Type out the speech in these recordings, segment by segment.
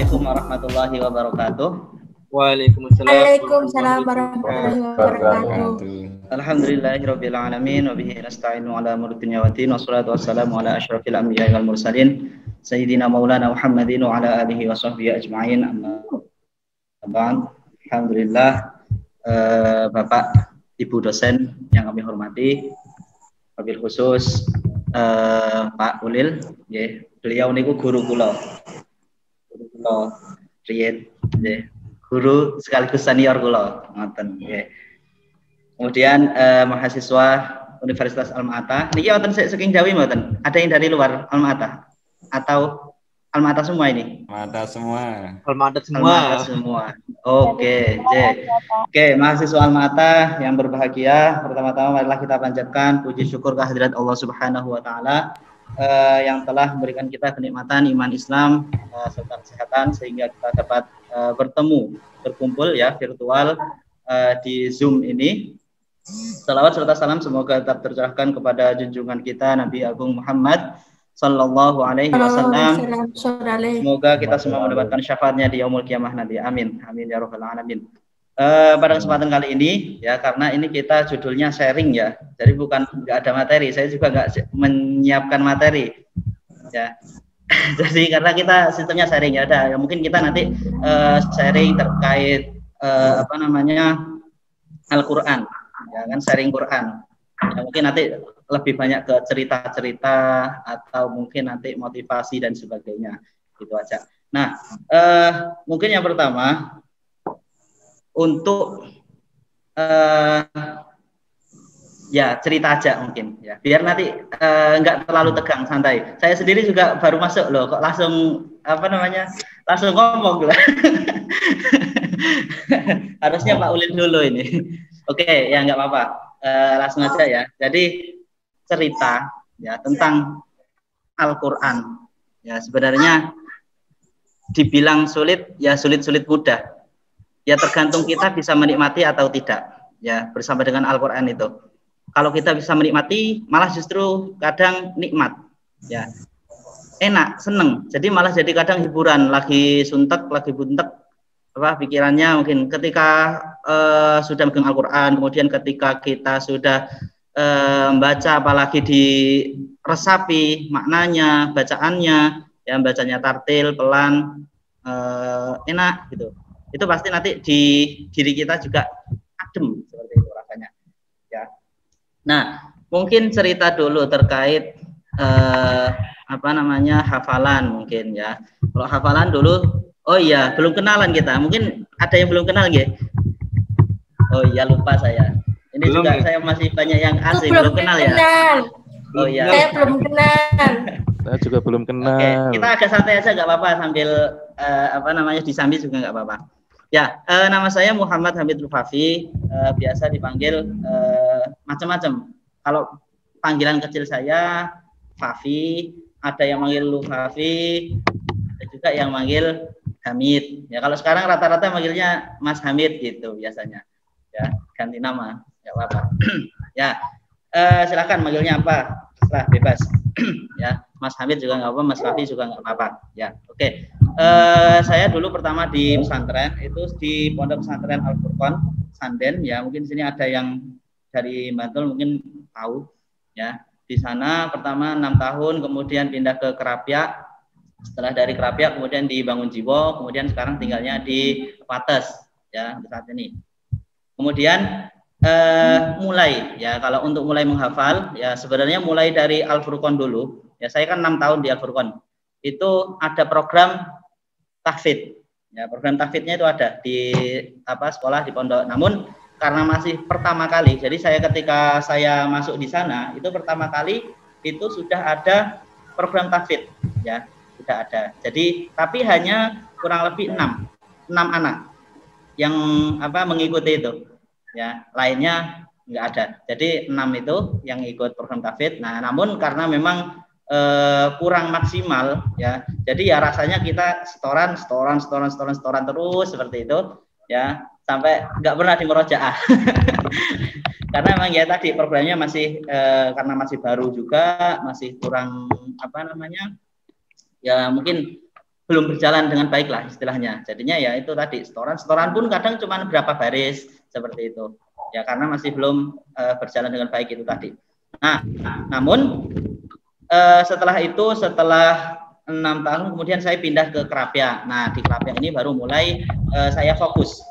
Assalamualaikum warahmatullahi wabarakatuh. Waalaikumsalam warahmatullahi wabarakatuh. Alhamdulillahirabbil alamin wa bihi nasta'inu ala umuri dunya waddin wassalatu wassalamu ala asyrafil anbiya'i wal mursalin sayyidina maulana Muhammadin wa ala alihi wa sahbihi ajma'in. Amma ba'd. Alhamdulillah, Bapak Ibu dosen yang kami hormati, wabil khusus Pak Ulil, nggih. Beliau niku guru kula. Riyad, guru sekaligus senior kula, ngoten nggih. Kemudian mahasiswa Universitas Alma-Ata. Niki wonten saking Jawi mboten? Ada yang dari luar Alma-Ata? Atau Alma-Ata semua ini? Alma-Ata semua. Alma-Ata semua. Oke, Oke, mahasiswa Alma-Ata yang berbahagia, pertama-tama marilah kita panjatkan puji syukur kehadirat Allah Subhanahu wa taala yang telah memberikan kita kenikmatan iman Islam serta kesehatan sehingga kita dapat berkumpul ya virtual di Zoom ini. Salawat serta salam semoga tetap tercurahkan kepada junjungan kita Nabi Agung Muhammad sallallahu alaihi wasallam. Semoga kita semua mendapatkan syafaatnya di yaumul kiamah nanti. Amin. Amin ya rabbal alamin. Pada kesempatan kali ini ya, karena ini kita judulnya sharing ya, jadi bukan nggak ada materi, saya juga nggak menyiapkan materi ya. Jadi karena kita sistemnya sharing ya, ada mungkin kita nanti sharing terkait Al-Quran ya kan, sharing Quran ya, mungkin nanti lebih banyak ke cerita-cerita atau mungkin nanti motivasi dan sebagainya, gitu aja. Nah, mungkin yang pertama untuk ya cerita aja mungkin ya, biar nanti nggak terlalu tegang, santai. Saya sendiri juga baru masuk loh, kok langsung langsung ngomong lah. Harusnya Pak Ulil dulu ini. Oke, ya nggak apa-apa, langsung aja ya. Jadi cerita ya tentang Al-Quran ya, sebenarnya dibilang sulit ya, sulit-sulit mudah. Ya tergantung kita bisa menikmati atau tidak ya bersama dengan Al-Quran itu. Kalau kita bisa menikmati malah justru kadang nikmat ya, enak, seneng. Jadi malah jadi kadang hiburan, lagi suntek, lagi buntek pikirannya mungkin ketika sudah megang Al-Quran, kemudian ketika kita sudah membaca, apalagi diresapi maknanya, bacaannya ya, bacanya tartil, pelan, enak gitu. Itu pasti nanti di diri kita juga adem seperti itu rasanya ya. Nah, mungkin cerita dulu terkait hafalan mungkin ya. Kalau hafalan dulu, oh iya belum kenalan kita, mungkin ada yang belum kenal ya. Oh iya lupa saya. Ini belum, juga saya masih banyak yang asing belum kenal ya. Oh iya. Saya belum kenal. Saya juga belum kenal. Oke, kita agak santai aja nggak apa-apa, sambil disambil juga nggak apa-apa. Ya, nama saya Muhammad Hamid Lufafi, biasa dipanggil macam-macam. Kalau panggilan kecil saya Fafi, ada yang manggil Lufafi, ada juga yang manggil Hamid. Ya, kalau sekarang rata-rata manggilnya Mas Hamid gitu biasanya. Ya, ganti nama, nggak apa-apa. Ya, silakan manggilnya apa, terserah, bebas. Ya, Mas Hamid juga nggak apa, Mas Fafi juga nggak apa-apa. Ya, oke. Saya dulu pertama di pesantren itu di Pondok Pesantren Al-Furqon Sanden ya, mungkin di sini ada yang dari Bantul mungkin tahu ya. Di sana pertama 6 tahun, kemudian pindah ke Kerapia. Setelah dari Kerapia kemudian di Bangun Jiwo, kemudian sekarang tinggalnya di Wates ya saat ini. Kemudian mulai ya, kalau untuk mulai menghafal ya sebenarnya mulai dari Al-Furqon dulu ya. Saya kan 6 tahun di Al-Furqon, itu ada program tahfidz ya, program tahfidznya itu ada di sekolah di pondok. Namun karena masih pertama kali, jadi saya ketika saya masuk di sana itu pertama kali itu sudah ada program tahfidz ya, sudah ada. Jadi tapi hanya kurang lebih 6 anak yang mengikuti itu ya, lainnya nggak ada. Jadi 6 itu yang ikut program tahfidz. Nah, namun karena memang kurang maksimal ya, jadi ya rasanya kita setoran terus seperti itu ya, sampai nggak pernah di murojaah. Karena memang ya tadi programnya masih karena masih baru juga, masih kurang ya mungkin belum berjalan dengan baik lah istilahnya. Jadinya ya itu tadi setoran pun kadang cuma berapa baris seperti itu. Ya karena masih belum berjalan dengan baik itu tadi. Nah, namun setelah 6 tahun kemudian saya pindah ke Krapia. Nah, di Krapia ini baru mulai saya fokus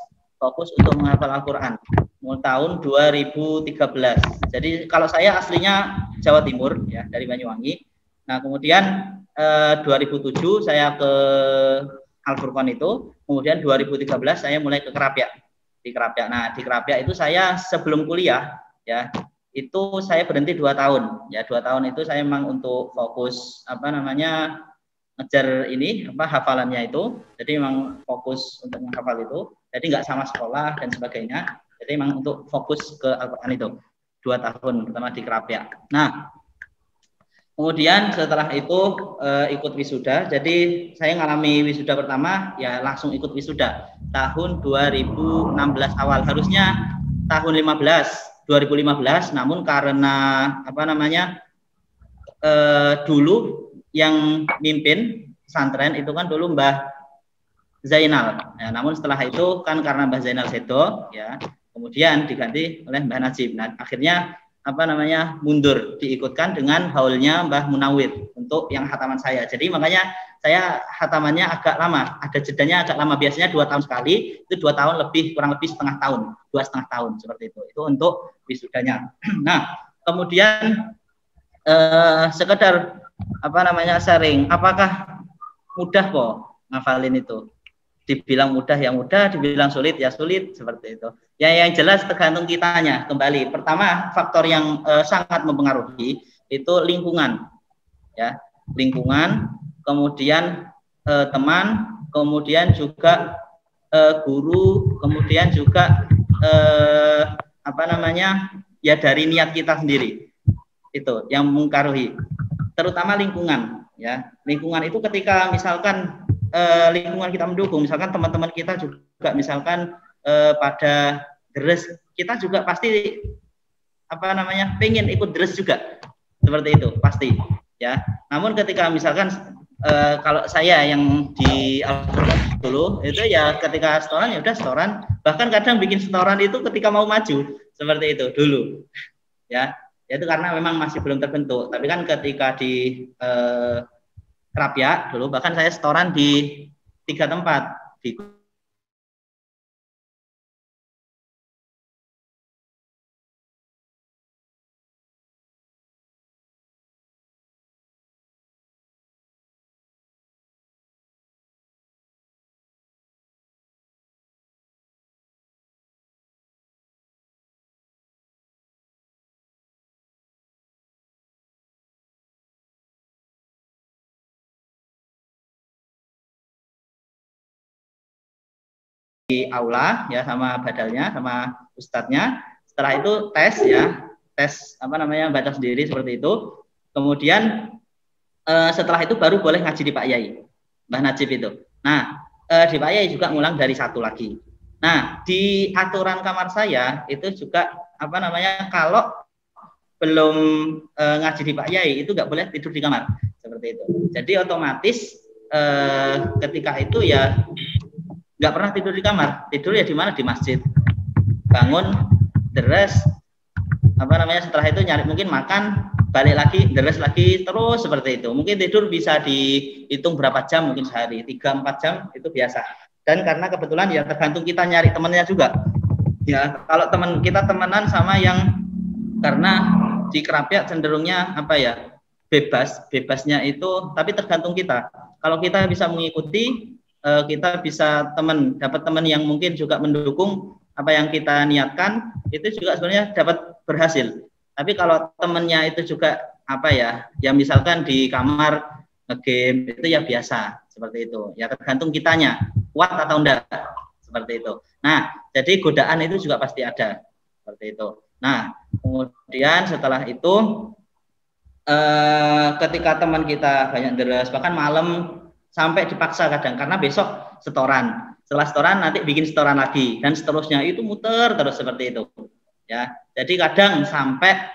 untuk menghafal Al-Qur'an. Mulai tahun 2013. Jadi kalau saya aslinya Jawa Timur ya, dari Banyuwangi. Nah, kemudian 2007 saya ke Al-Furqan itu, kemudian 2013 saya mulai ke Krapia. Di Krapia. Nah, di Krapia itu saya sebelum kuliah ya, itu saya berhenti 2 tahun. Ya, 2 tahun itu saya memang untuk fokus ngejar hafalannya itu. Jadi memang fokus untuk menghafal itu. Jadi nggak sama sekolah dan sebagainya. Jadi memang untuk fokus ke Al-Qur'an itu 2 tahun pertama di Krapia. Nah, kemudian setelah itu ikut wisuda. Jadi saya ngalami wisuda pertama ya langsung ikut wisuda tahun 2016 awal. Harusnya tahun 2015, namun karena dulu yang mimpin pesantren itu kan dulu Mbah Zainal. Ya, namun setelah itu kan karena Mbah Zainal sedo ya, kemudian diganti oleh Mbah Najib. Nah, akhirnya mundur, diikutkan dengan haulnya Mbah Munawir untuk yang hataman saya. Jadi makanya saya hatamannya agak lama, ada jedanya agak lama. Biasanya 2 tahun sekali, itu 2 tahun kurang lebih setengah tahun, 2,5 tahun seperti itu. Itu untuk wisudanya. Nah, kemudian sekedar sharing, apakah mudah kok ngafalin itu? Dibilang mudah ya mudah, dibilang sulit ya sulit, seperti itu. Ya yang jelas tergantung kitanya. Kembali, pertama faktor yang sangat mempengaruhi itu lingkungan, ya lingkungan, kemudian teman, kemudian juga guru, kemudian juga ya dari niat kita sendiri. Itu yang mempengaruhi, terutama lingkungan ya. Lingkungan itu ketika misalkan lingkungan kita mendukung, misalkan teman-teman kita juga misalkan pada deres, kita juga pasti pengen ikut deres juga, seperti itu pasti ya. Namun ketika misalkan kalau saya yang di Al-Qur'an dulu itu ya ketika setoran ya udah setoran, bahkan kadang bikin setoran itu ketika mau maju, seperti itu dulu ya. Itu karena memang masih belum terbentuk. Tapi kan ketika di Krapia dulu, bahkan saya setoran di 3 tempat. Di aula ya, sama badalnya, sama ustadznya. Setelah itu tes ya, tes baca sendiri seperti itu. Kemudian setelah itu baru boleh ngaji di Pak Yai, Mbah Najib itu. Nah, di Pak Yai juga ngulang dari 1 lagi. Nah, di aturan kamar saya itu juga kalau belum ngaji di Pak Yai itu nggak boleh tidur di kamar, seperti itu. Jadi otomatis ketika itu ya nggak pernah tidur di kamar, tidur ya di mana, di masjid. Bangun, deres, setelah itu nyari mungkin makan, balik lagi, deres lagi, terus seperti itu. Mungkin tidur bisa dihitung berapa jam, mungkin sehari 3-4 jam itu biasa. Dan karena kebetulan ya tergantung kita nyari temennya juga. Ya kalau teman kita temenan sama yang, karena di Krapia cenderungnya bebasnya itu, tapi tergantung kita. Kalau kita bisa mengikuti, kita bisa dapat teman yang mungkin juga mendukung apa yang kita niatkan, itu juga sebenarnya dapat berhasil. Tapi kalau temannya itu juga ya misalkan di kamar nge-game itu ya biasa, seperti itu. Ya tergantung kitanya kuat atau enggak, seperti itu. Nah, jadi godaan itu juga pasti ada, seperti itu. Nah, kemudian setelah itu ketika teman kita banyak deres, bahkan malam sampai dipaksa kadang, karena besok setoran, setelah setoran nanti bikin setoran lagi dan seterusnya, itu muter terus seperti itu ya. Jadi kadang sampai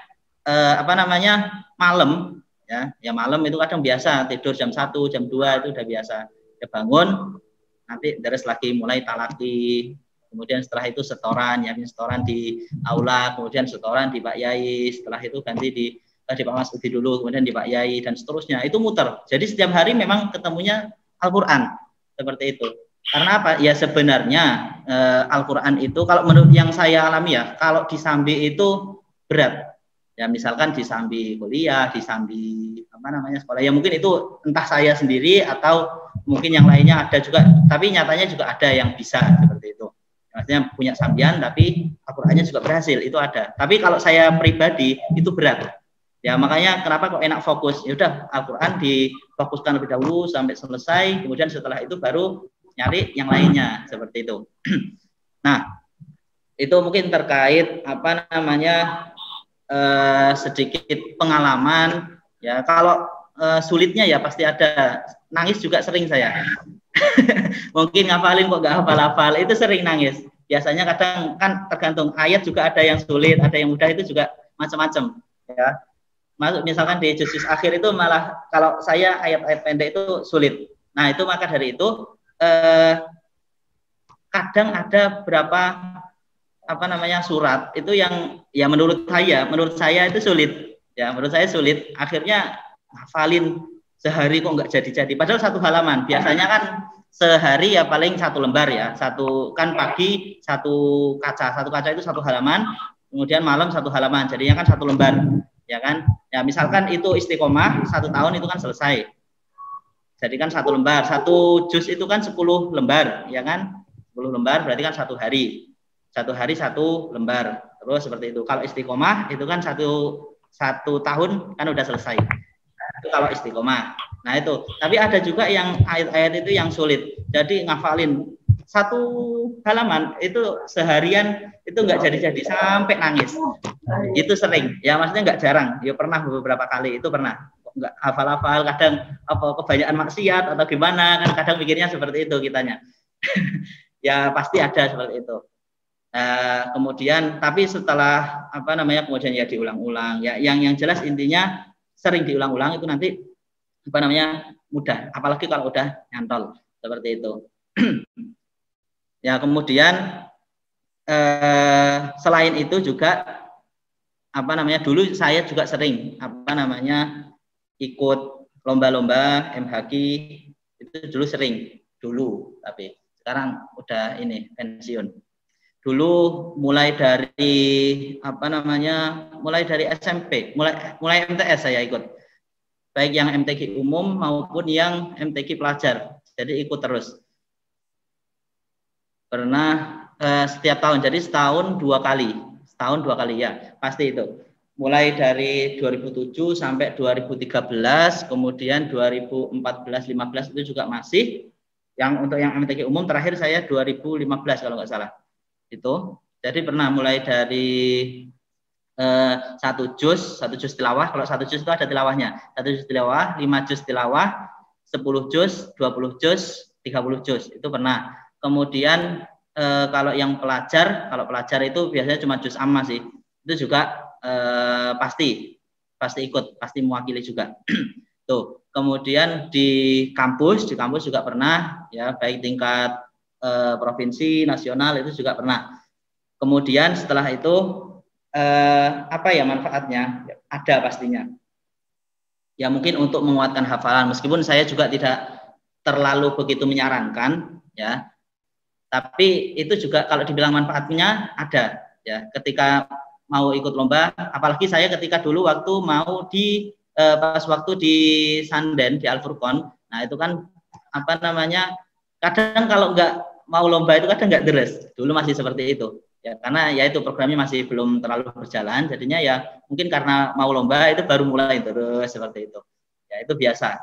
malam ya malam itu kadang biasa tidur jam 1 jam 2 itu udah biasa. dia bangun, nanti deres lagi mulai talaki, kemudian setelah itu setoran, ya setoran di aula, kemudian setoran di Pak Yai, setelah itu ganti di Pak Mas Udi dulu, kemudian di Pak Yai dan seterusnya. Itu muter. Jadi setiap hari memang ketemunya Al-Qur'an. Seperti itu. Karena apa? Ya sebenarnya Al-Qur'an itu kalau menurut yang saya alami ya, kalau di Sambi itu berat. Ya misalkan di Sambi kuliah, di Sambi sekolah. Ya mungkin itu entah saya sendiri atau mungkin yang lainnya ada juga, tapi nyatanya juga ada yang bisa seperti itu. Maksudnya punya sambian tapi Al-Qur'annya juga berhasil, itu ada. Tapi kalau saya pribadi itu berat. Ya makanya kenapa kok enak fokus. Ya udah Al-Qur'an difokuskan lebih dahulu sampai selesai, kemudian setelah itu baru nyari yang lainnya seperti itu. Nah, itu mungkin terkait sedikit pengalaman ya. Kalau sulitnya ya pasti ada. Nangis juga sering saya. Mungkin ngafalin kok nggak hafal-hafal, itu sering nangis. Biasanya kadang kan tergantung ayat juga, ada yang sulit, ada yang mudah, itu juga macam-macam ya. Masuk misalkan di juz akhir itu malah kalau saya ayat-ayat pendek itu sulit. Nah, itu maka dari itu kadang ada berapa surat itu yang ya menurut saya itu sulit. Ya, menurut saya sulit. Akhirnya hafalin sehari kok nggak jadi-jadi. Padahal satu halaman. Biasanya kan sehari ya paling 1 lembar ya. Satu kan pagi satu kaca itu 1 halaman. Kemudian malam 1 halaman. Jadinya kan 1 lembar. Ya kan? Ya misalkan itu istiqomah 1 tahun itu kan selesai. Jadi kan 1 lembar, 1 juz itu kan 10 lembar, ya kan? 10 lembar berarti kan 1 hari. 1 hari 1 lembar. Terus seperti itu. Kalau istiqomah itu kan 1 tahun kan udah selesai. Itu kalau istiqomah. Nah itu. Tapi ada juga yang ayat-ayat itu yang sulit. Jadi ngafalin 1 halaman itu seharian itu nggak jadi-jadi sampai nangis. Itu sering. Ya maksudnya nggak jarang. Ya pernah beberapa kali itu pernah. Nggak hafal-hafal, kadang kebanyakan maksiat atau gimana kan, kadang pikirnya seperti itu kitanya. Ya pasti ada seperti itu. Kemudian tapi setelah kemudian ya diulang-ulang ya, yang jelas intinya sering diulang-ulang itu nanti mudah, apalagi kalau udah nyantol seperti itu. Ya kemudian selain itu juga dulu saya juga sering ikut lomba-lomba MHQ itu dulu sering tapi sekarang udah pensiun. Dulu mulai dari SMP, mulai MTS saya ikut, baik yang MTQ umum maupun yang MTQ pelajar, jadi ikut terus. Pernah setiap tahun, jadi setahun 2 kali ya pasti itu. Mulai dari 2007 sampai 2013, kemudian 2014-15 itu juga masih. Yang untuk yang MTQ umum terakhir saya 2015 kalau nggak salah. Itu. Jadi pernah mulai dari 1 juz tilawah. Kalau 1 juz itu ada tilawahnya. 1 juz tilawah, 5 juz tilawah, 10 juz, 20 juz, 30 juz. Itu pernah. Kemudian kalau yang pelajar itu biasanya cuma juz amma sih. Itu juga pasti ikut, pasti mewakili juga. Tuh. Kemudian di kampus juga pernah ya, baik tingkat provinsi, nasional itu juga pernah. Kemudian setelah itu manfaatnya? Ada pastinya. Ya mungkin untuk menguatkan hafalan, meskipun saya juga tidak terlalu begitu menyarankan ya. Tapi itu juga kalau dibilang manfaatnya ada ya, ketika mau ikut lomba, apalagi saya ketika dulu waktu mau pas waktu di Sanden di Al-Furqon, nah itu kan kadang kalau nggak mau lomba itu kadang nggak deres, dulu masih seperti itu ya, karena ya itu programnya masih belum terlalu berjalan, jadinya ya mungkin karena mau lomba itu baru mulai terus seperti itu ya, itu biasa.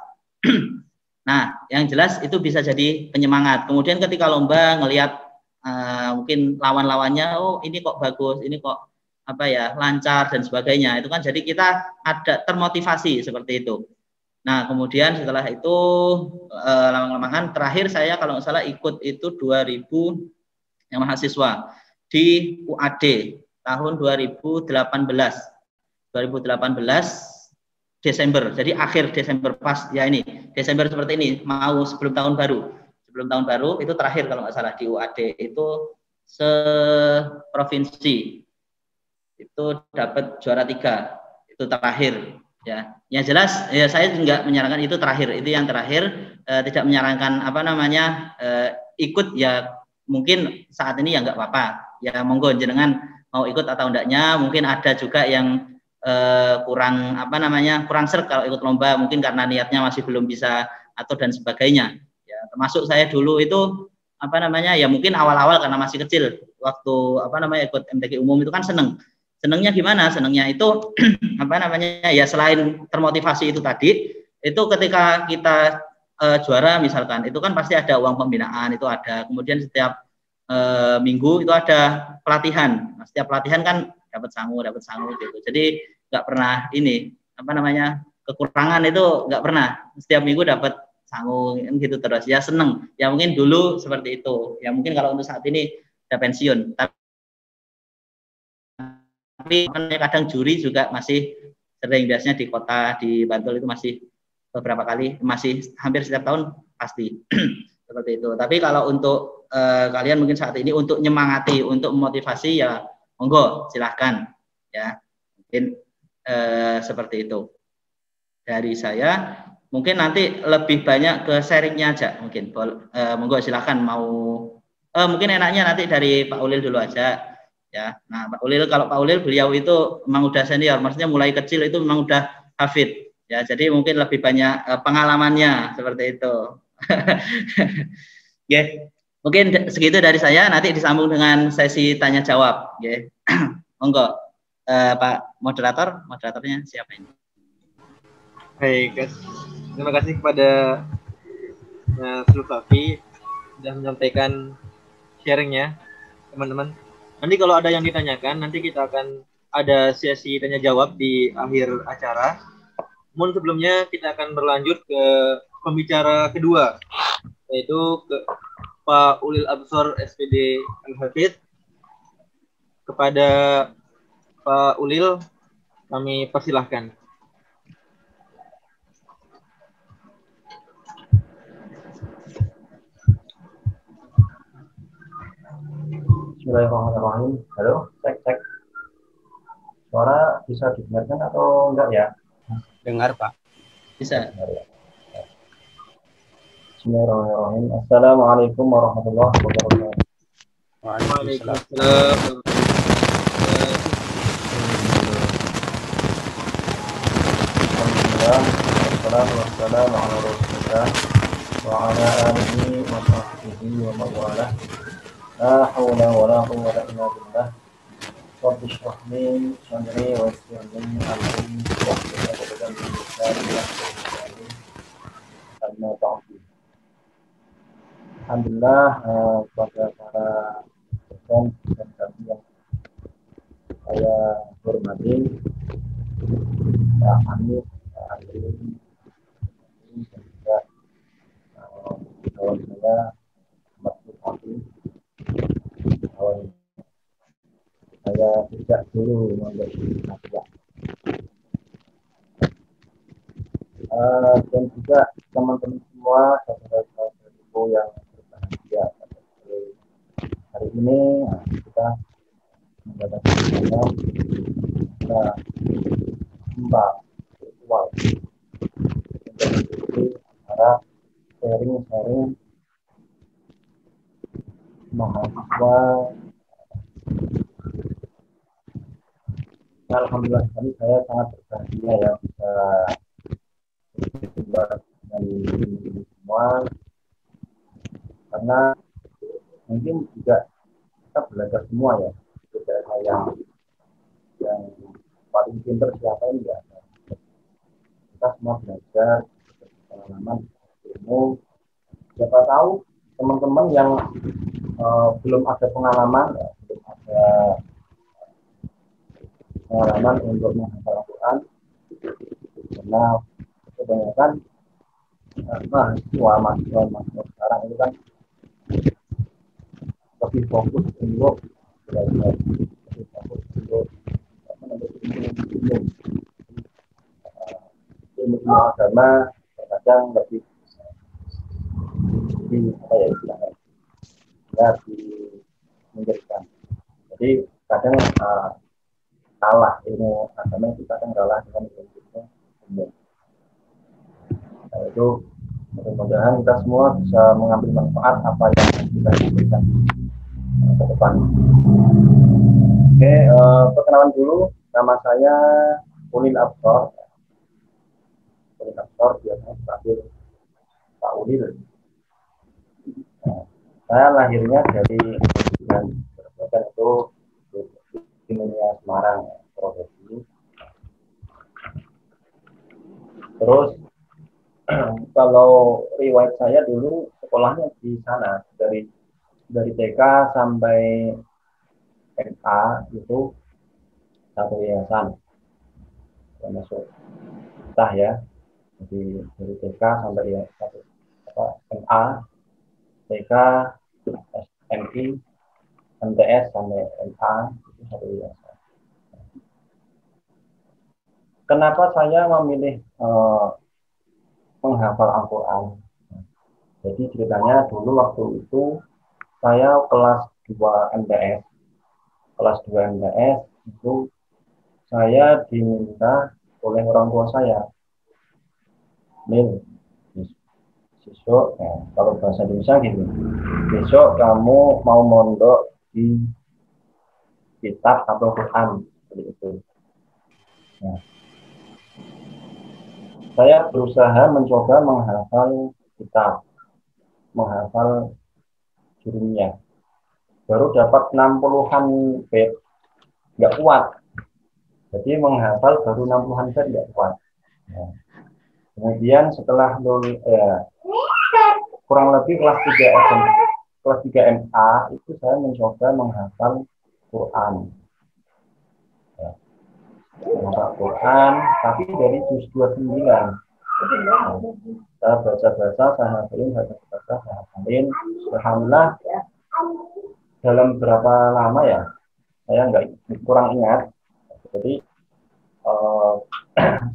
Nah yang jelas itu bisa jadi penyemangat, kemudian ketika lomba ngelihat mungkin lawan-lawannya, oh ini kok bagus, ini kok lancar dan sebagainya, itu kan jadi kita ada termotivasi seperti itu. Nah kemudian setelah itu lama-lamaan terakhir saya kalau nggak salah ikut itu 2000 yang mahasiswa di UAD tahun 2018 Desember, jadi akhir Desember pas ya ini Desember seperti ini, mau sebelum tahun baru. Sebelum tahun baru itu terakhir kalau nggak salah di UAD itu seprovinsi itu dapat juara 3 itu terakhir ya. Yang jelas ya saya nggak menyarankan itu terakhir, itu yang terakhir, tidak menyarankan apa namanya ikut ya, mungkin saat ini ya nggak apa-apa ya, monggo jenengan mau ikut atau enggaknya. Mungkin ada juga yang kurang apa namanya kurang serg kalau ikut lomba, mungkin karena niatnya masih belum bisa atau dan sebagainya ya. Termasuk saya dulu itu apa namanya ya, mungkin awal-awal karena masih kecil waktu apa namanya ikut MTQ umum itu kan senengnya gimana, senengnya itu apa namanya ya, selain termotivasi itu tadi, itu ketika kita juara misalkan itu kan pasti ada uang pembinaan, itu ada, kemudian setiap minggu itu ada pelatihan. Nah, setiap pelatihan kan dapat sangu gitu. Jadi nggak pernah ini apa namanya kekurangan, itu nggak pernah, setiap minggu dapat sangu gitu terus ya, seneng ya. Mungkin dulu seperti itu ya, mungkin kalau untuk saat ini udah pensiun, tapi kadang juri juga masih sering, biasanya di kota di Bantul itu masih beberapa kali, masih hampir setiap tahun pasti seperti itu. Tapi kalau untuk kalian mungkin saat ini untuk nyemangati, untuk memotivasi ya monggo silahkan ya, mungkin seperti itu dari saya. Mungkin nanti lebih banyak ke sharingnya aja, mungkin monggo silahkan mau mungkin enaknya nanti dari Pak Ulil dulu aja ya. Nah Pak Ulil, kalau Pak Ulil beliau itu memang udah senior, maksudnya mulai kecil itu memang udah hafid ya, jadi mungkin lebih banyak pengalamannya seperti itu. Yeah. Mungkin segitu dari saya, nanti disambung dengan sesi tanya jawab ya. Monggo Pak moderatornya siapa ini? Baik guys, terima kasih kepada Zulfafi sudah menyampaikan sharingnya teman-teman. Nanti kalau ada yang ditanyakan, nanti kita akan ada sesi tanya jawab di akhir acara. Namun sebelumnya kita akan berlanjut ke pembicara kedua, yaitu ke Pak Ulil Absor SPD Al-Hafidh. Kepada Pak Ulil kami persilahkan. Bismillahirrahmanirrahim. Halo, cek. Suara bisa didengarkan atau enggak ya? Dengar, Pak. Bisa. Bismillahirrahmanirrahim. Assalamualaikum warahmatullahi wabarakatuh. Waalaikumsalam. Alhamdulillah, wassalatu wassalamu ala Rasulillah wa ala alihi wa sahbihi wa man walah. La haula wa la quwwata illa billah. Rabbi shrah li sadri wa yassir li amri wahlul 'uqdatam min lisani yafqahu qawli. Amma ba'du. Alhamdulillah, kepada para dosen dan kami yang saya hormati, Pak Hanif, Pak Andri, dan juga kawan saya Mas Zulfafi. Saya tidak dulu menjadi nasihat, dan juga teman-teman semua, saudara-saudariku yang berbahagia hari ini. Kita mendapatkan kita kembang virtual untuk antara sharing mahasiswa. Alhamdulillah sekali, saya sangat berbahagia ya bisa berjumpa dengan semua, karena mungkin juga kita belajar semua ya. Tidak ada yang paling pintar siapa ini ya. Kita semua belajar pengalaman, ilmu. Siapa tahu teman-teman yang belum ada pengalaman, ya, belum ada pengalaman untuk menghafal Al-Quran, karena kebanyakan mahasiswa sekarang itu kan lebih fokus untuk belajar, lebih fokus untuk menuntut ilmu agama, terkadang lebih apa ya istilahnya, ya diminggirkan. Jadi kadang kalah ilmu agama itu kadang kalah dengan ilmu umum. Nah, itu mudah-mudahan kita semua bisa mengambil manfaat apa yang kita sampaikan ke depan. Oke, perkenalan dulu, nama saya Ulil Absor. Ulil Absor biasanya dipanggil Pak Ulil. Nah, saya lahirnya dari dan berbagai itu di Semarang, Provinsi. Terus kalau riwayat saya dulu sekolahnya di sana dari TK sampai MA itu satu yayasan, termasuk entah ya, jadi dari TK sampai ya satu MA, TK, SMI, MTS sampai MA itu satu yayasan. Kenapa saya memilih menghafal Al-Quran? Jadi ceritanya dulu waktu itu saya kelas 2 MTS. Kelas 2 MTS itu saya diminta oleh orang tua saya, Min, besok, kalau bahasa Indonesia gitu, besok kamu mau mondok di kitab atau Quran, seperti itu. Nah, saya berusaha mencoba menghafal kitab, menghafal jurumnya. Baru dapat 60-an bait, nggak kuat. Jadi menghafal baru 60-an bait nggak kuat. Nah, kemudian setelah kurang lebih kelas 3 MA itu saya mencoba menghafal Quran. Ya, menghafal Quran, tapi dari juz 29. Saya baca-baca, saya hafalin. Alhamdulillah, dalam berapa lama ya, saya kurang ingat. Jadi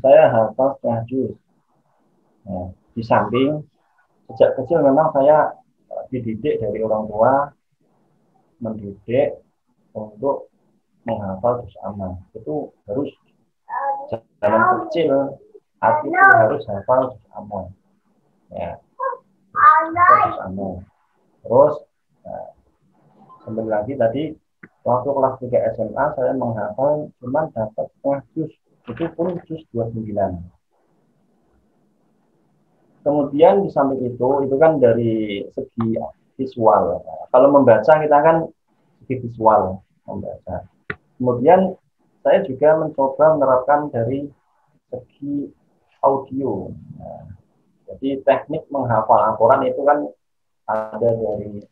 saya hafal setengah juz. Nah, di samping sejak kecil memang saya dididik dari orang tua, mendidik untuk menghafal juz amma. Itu harus zaman kecil, hati itu harus hafal juz amma. Ya, juz amma. Terus kembali lagi tadi waktu kelas 3 SMA saya menghafal cuma dapat setengah juz, itu pun juz 29. Kemudian di samping itu kan dari segi visual. Kalau membaca kita kan segi visual membaca. Kemudian saya juga mencoba menerapkan dari segi audio. Nah, jadi teknik menghafal Al-Quran itu kan ada dari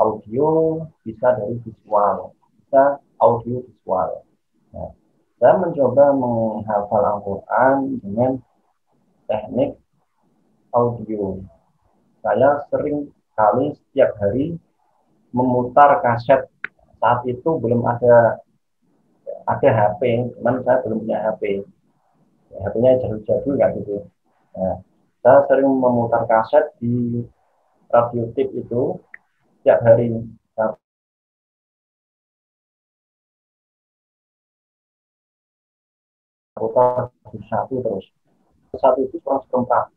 audio, bisa dari visual, bisa audio visual. Nah, saya mencoba menghafal Al-Quran dengan teknik audio. Saya sering kali setiap hari memutar kaset. Saat itu belum ada HP, cuman saya belum punya HP. HP-nya jadul-jadul nggak gitu. Nah, saya sering memutar kaset di radio tip itu setiap hari. Putar satu terus. Satu itu kurang seperempat.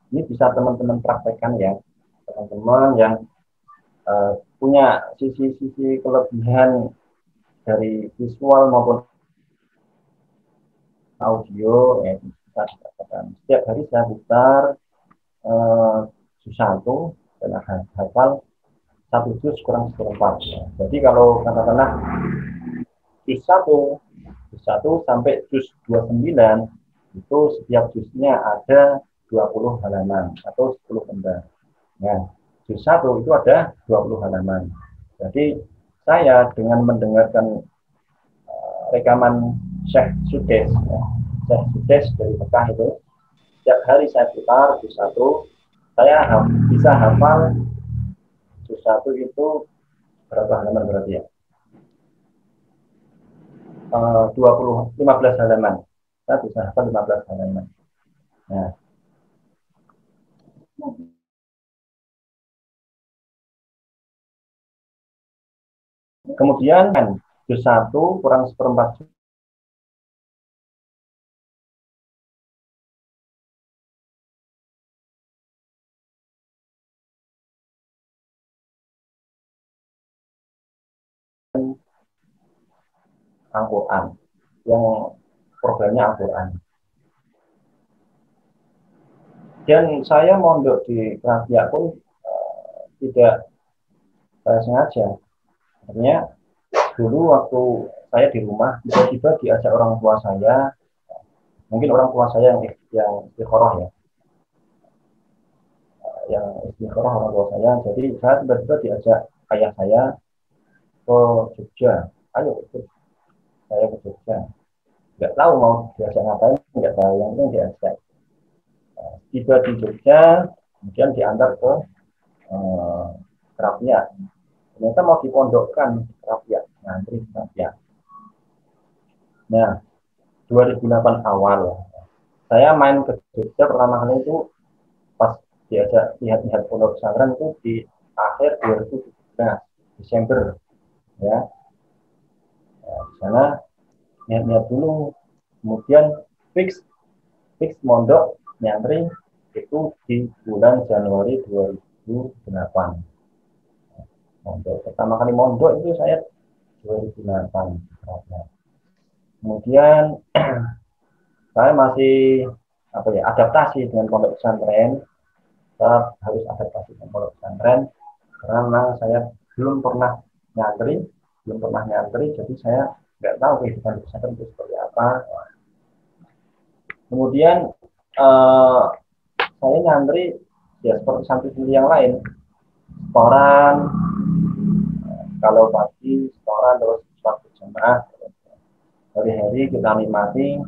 Ini bisa teman-teman praktekkan ya, teman-teman yang punya sisi-sisi kelebihan dari visual maupun audio, ya bisa dikatakan. Setiap hari saya putar juz 1 dan hafal 1 juz kurang seperempat. Jadi kalau katakanlah juz 1 sampai juz 29 itu setiap juznya ada 20 halaman atau 10 lembar. Nah, juz 1 itu ada 20 halaman. Jadi saya dengan mendengarkan rekaman Syekh Sudes, Syekh Sudes dari Mekah itu, setiap hari saya putar juz 1, saya bisa hafal juz 1 itu berapa halaman berarti ya? 15 halaman. Saya bisa hafal 15 halaman. Nah, Kemudian juz 1 kurang seperempat Al-Quran, yang programnya Al-Quran. Dan saya mondok di Krafia pun tidak sengaja. Artinya dulu waktu saya di rumah tiba-tiba diajak orang tua saya, mungkin orang tua saya yang istikharah ya, yang istikharah orang tua saya. Jadi saya tiba-tiba diajak ayah saya ke Jogja, ayo ikut saya ke Jogja. Nggak tahu mau diajak ngapain, nggak tahu, yang penting diajak. Tiba di Jogja, kemudian diantar ke Krafia. Ternyata mau dipondokkan di Krafia, ngantri di Krafia. Nah, 2008 awal saya main ke Jogja pertama kali itu pas diajak lihat-lihat pondok pesantren itu di akhir 2017 Desember ya. Nah, di sana lihat-lihat dulu, kemudian fix mondok nyantri itu di bulan Januari 2008. Mondok pertama kali mondok itu saya 2008. Kemudian saya masih adaptasi dengan pondok pesantren. Saya harus adaptasi dengan pondok pesantren karena saya belum pernah nyantri, jadi saya nggak tahu kehidupan di pesantren itu seperti apa. Kemudian saya nyantri ya seperti santri yang lain, setoran, kalau pagi setoran terus sholat berjamaah, hari-hari kita nikmati,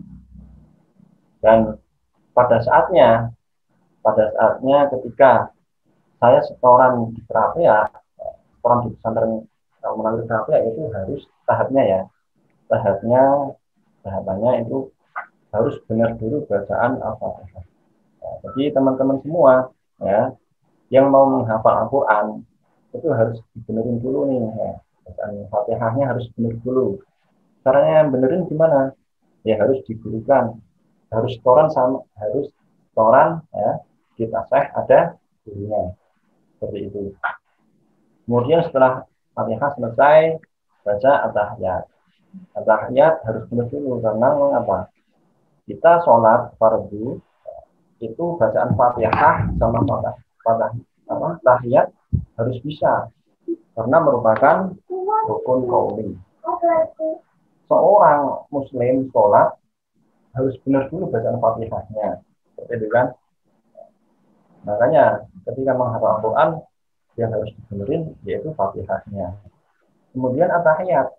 dan pada saatnya ketika saya setoran di Krafia, setoran di pesantren melalui Krafia itu harus tahapannya itu harus benar dulu bacaan Al-Fatihah. Jadi teman-teman semua ya yang mau menghafal Al-Quran itu harus dibenerin dulu nih ya. Bacaan Fatihahnya harus benar dulu. Caranya benerin gimana? Ya harus digurukan, harus setoran ya, di tasbih ada gurunya. Seperti itu. Kemudian setelah Fatihah selesai, baca At-Tahiyat. At-Tahiyat harus benar dulu karena mengapa? Kita sholat fardu itu bacaan Fatihah sama tahiyat harus bisa karena merupakan rukun qauli. Seorang muslim sholat harus benar dulu bacaan Fatihahnya. Seperti itu kan? Makanya ketika menghafal Al-Quran yang harus dibenerin yaitu Fatihahnya. Kemudian At-Tahiyat.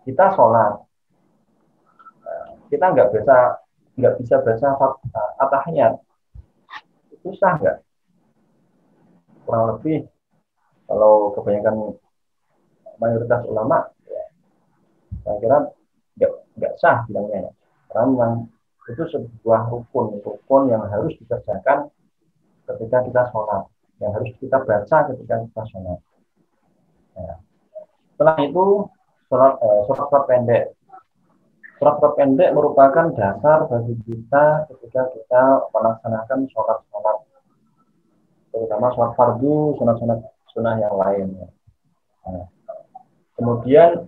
Kita sholat, kita nggak bisa baca At-Tahiyat. Itu sah nggak? Kurang lebih kalau kebanyakan mayoritas ulama ya, saya kira nggak sah bilangnya ya. Karena memang itu sebuah rukun yang harus dikerjakan ketika kita sholat, yang harus kita baca ketika kita sholat. Ya. Setelah itu surat pendek. Surat pendek merupakan dasar bagi kita ketika kita melaksanakan sholat, terutama sholat fardu, sunah yang lain. Nah, kemudian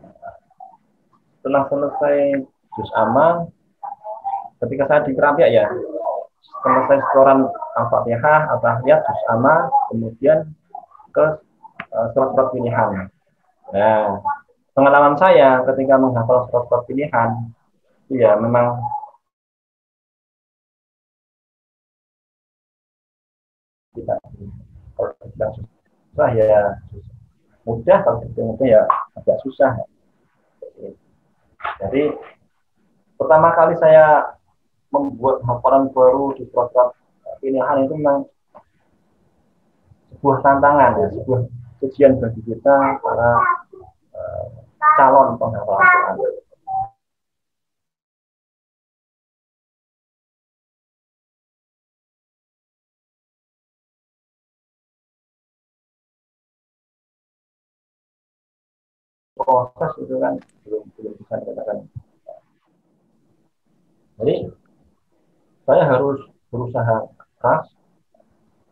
setelah selesai juz amma, ketika saya di Krafia ya, selesai setoran Al-Fatihah, At-Tahiyat, juz amma, kemudian ke surat-surat pilihan. Nah, pengalaman saya ketika menghafal surat-surat pilihan, ya memang tidak, kalau tidak susah ya mudah, kalau tidak ya agak susah. Jadi pertama kali saya membuat hafalan baru di surat-surat pilihan itu memang sebuah tantangan ya, sebuah ujian bagi kita para calon penghafal Al-Quran. proses itu kan belum bisa dikatakan. Jadi saya harus berusaha keras,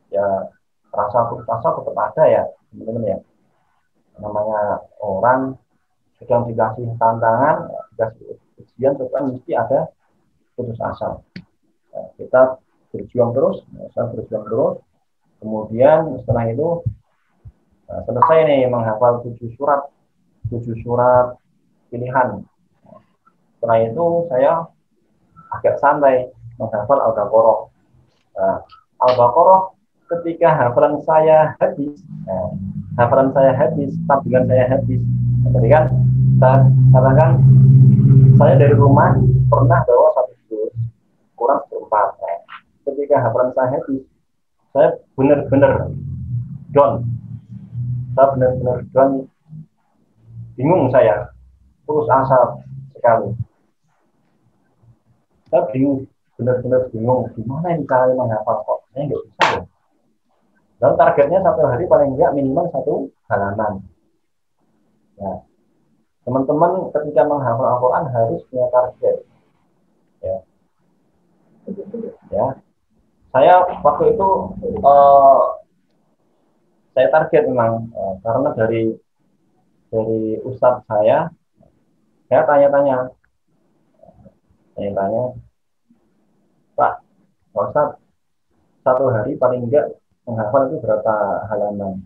ya rasa putus asa tetap ada ya teman-teman ya. Namanya orang sedang dikasih tantangan, dikasih ujian, tetap mesti ada putus asa. Nah, kita berjuang terus, saya berjuang terus. Kemudian setelah itu selesai nih menghafal 7 surat pilihan. Setelah itu saya agak santai menghafal Al-Baqarah. Nah, Al-Baqarah ketika hafalan saya habis, tabungan saya habis. Jadi kan, katakan saya dari rumah pernah bawa 1 juz kurang 4. Ketika hafalan saya habis, saya benar-benar down. Bingung saya, putus asa sekali. Saya bingung, benar-benar bingung, gimana ini cara menghafal kok? Saya nggak bisa loh. Dan targetnya 1 hari paling enggak minimal 1 halaman. Nah, teman-teman ketika menghafal Al-Quran harus punya target. Ya. Saya waktu itu saya target memang karena dari ustadz saya tanya-tanya, Pak Ustadz, 1 hari paling enggak menghafal itu berapa halaman,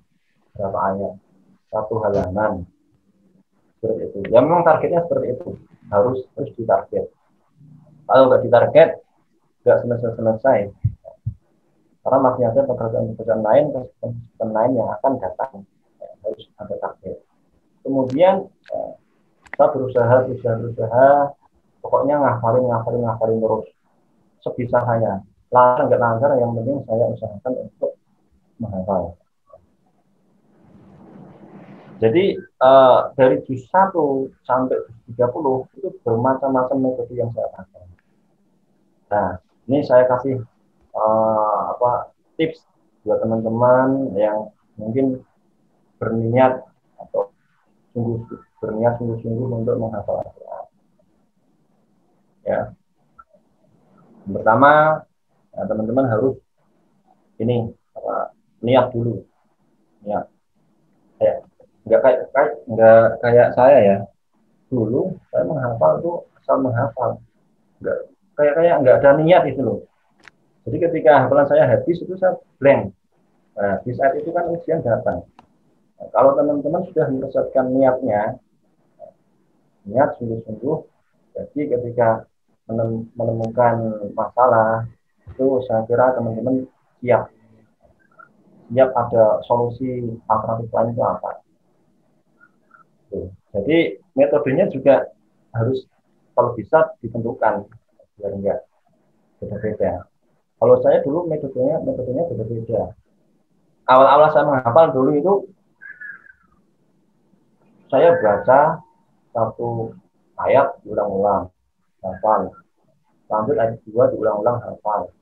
berapa ayat, 1 halaman, seperti itu. Ya memang targetnya seperti itu, harus ditarget. Kalau nggak ditarget, nggak selesai. Karena masih ada pekerjaan lain yang akan datang, harus ada target. Kemudian saya berusaha, pokoknya ngafalin terus sebisa saya. Lancar nggak lancar, yang penting saya usahakan untuk menghafal. Jadi dari juz 1 sampai juz 30 itu bermacam-macam metode yang saya pakai. Nah, ini saya kasih tips buat teman-teman yang mungkin berniat atau sungguh-sungguh untuk menghafal Al-Quran. Ya. Pertama, teman-teman harus niat dulu. Niat. Nggak kayak saya ya. Dulu saya menghafal itu asal menghafal. Kayak nggak ada niat itu loh. Jadi ketika hafalan saya habis itu saya blank. Nah, di saat itu kan ujian datang. Nah, kalau teman-teman sudah menyelesaikan niat sungguh-sungguh, jadi ketika menemukan masalah itu saya kira teman-teman siap ada solusi alternatif lain itu apa. Jadi metodenya juga harus kalau bisa ditentukan biar enggak beda-beda. Kalau saya dulu metodenya beda-beda. Awal-awal saya menghafal dulu itu saya baca 1 ayat diulang-ulang hafal. Lanjut ayat 2 diulang-ulang hafal.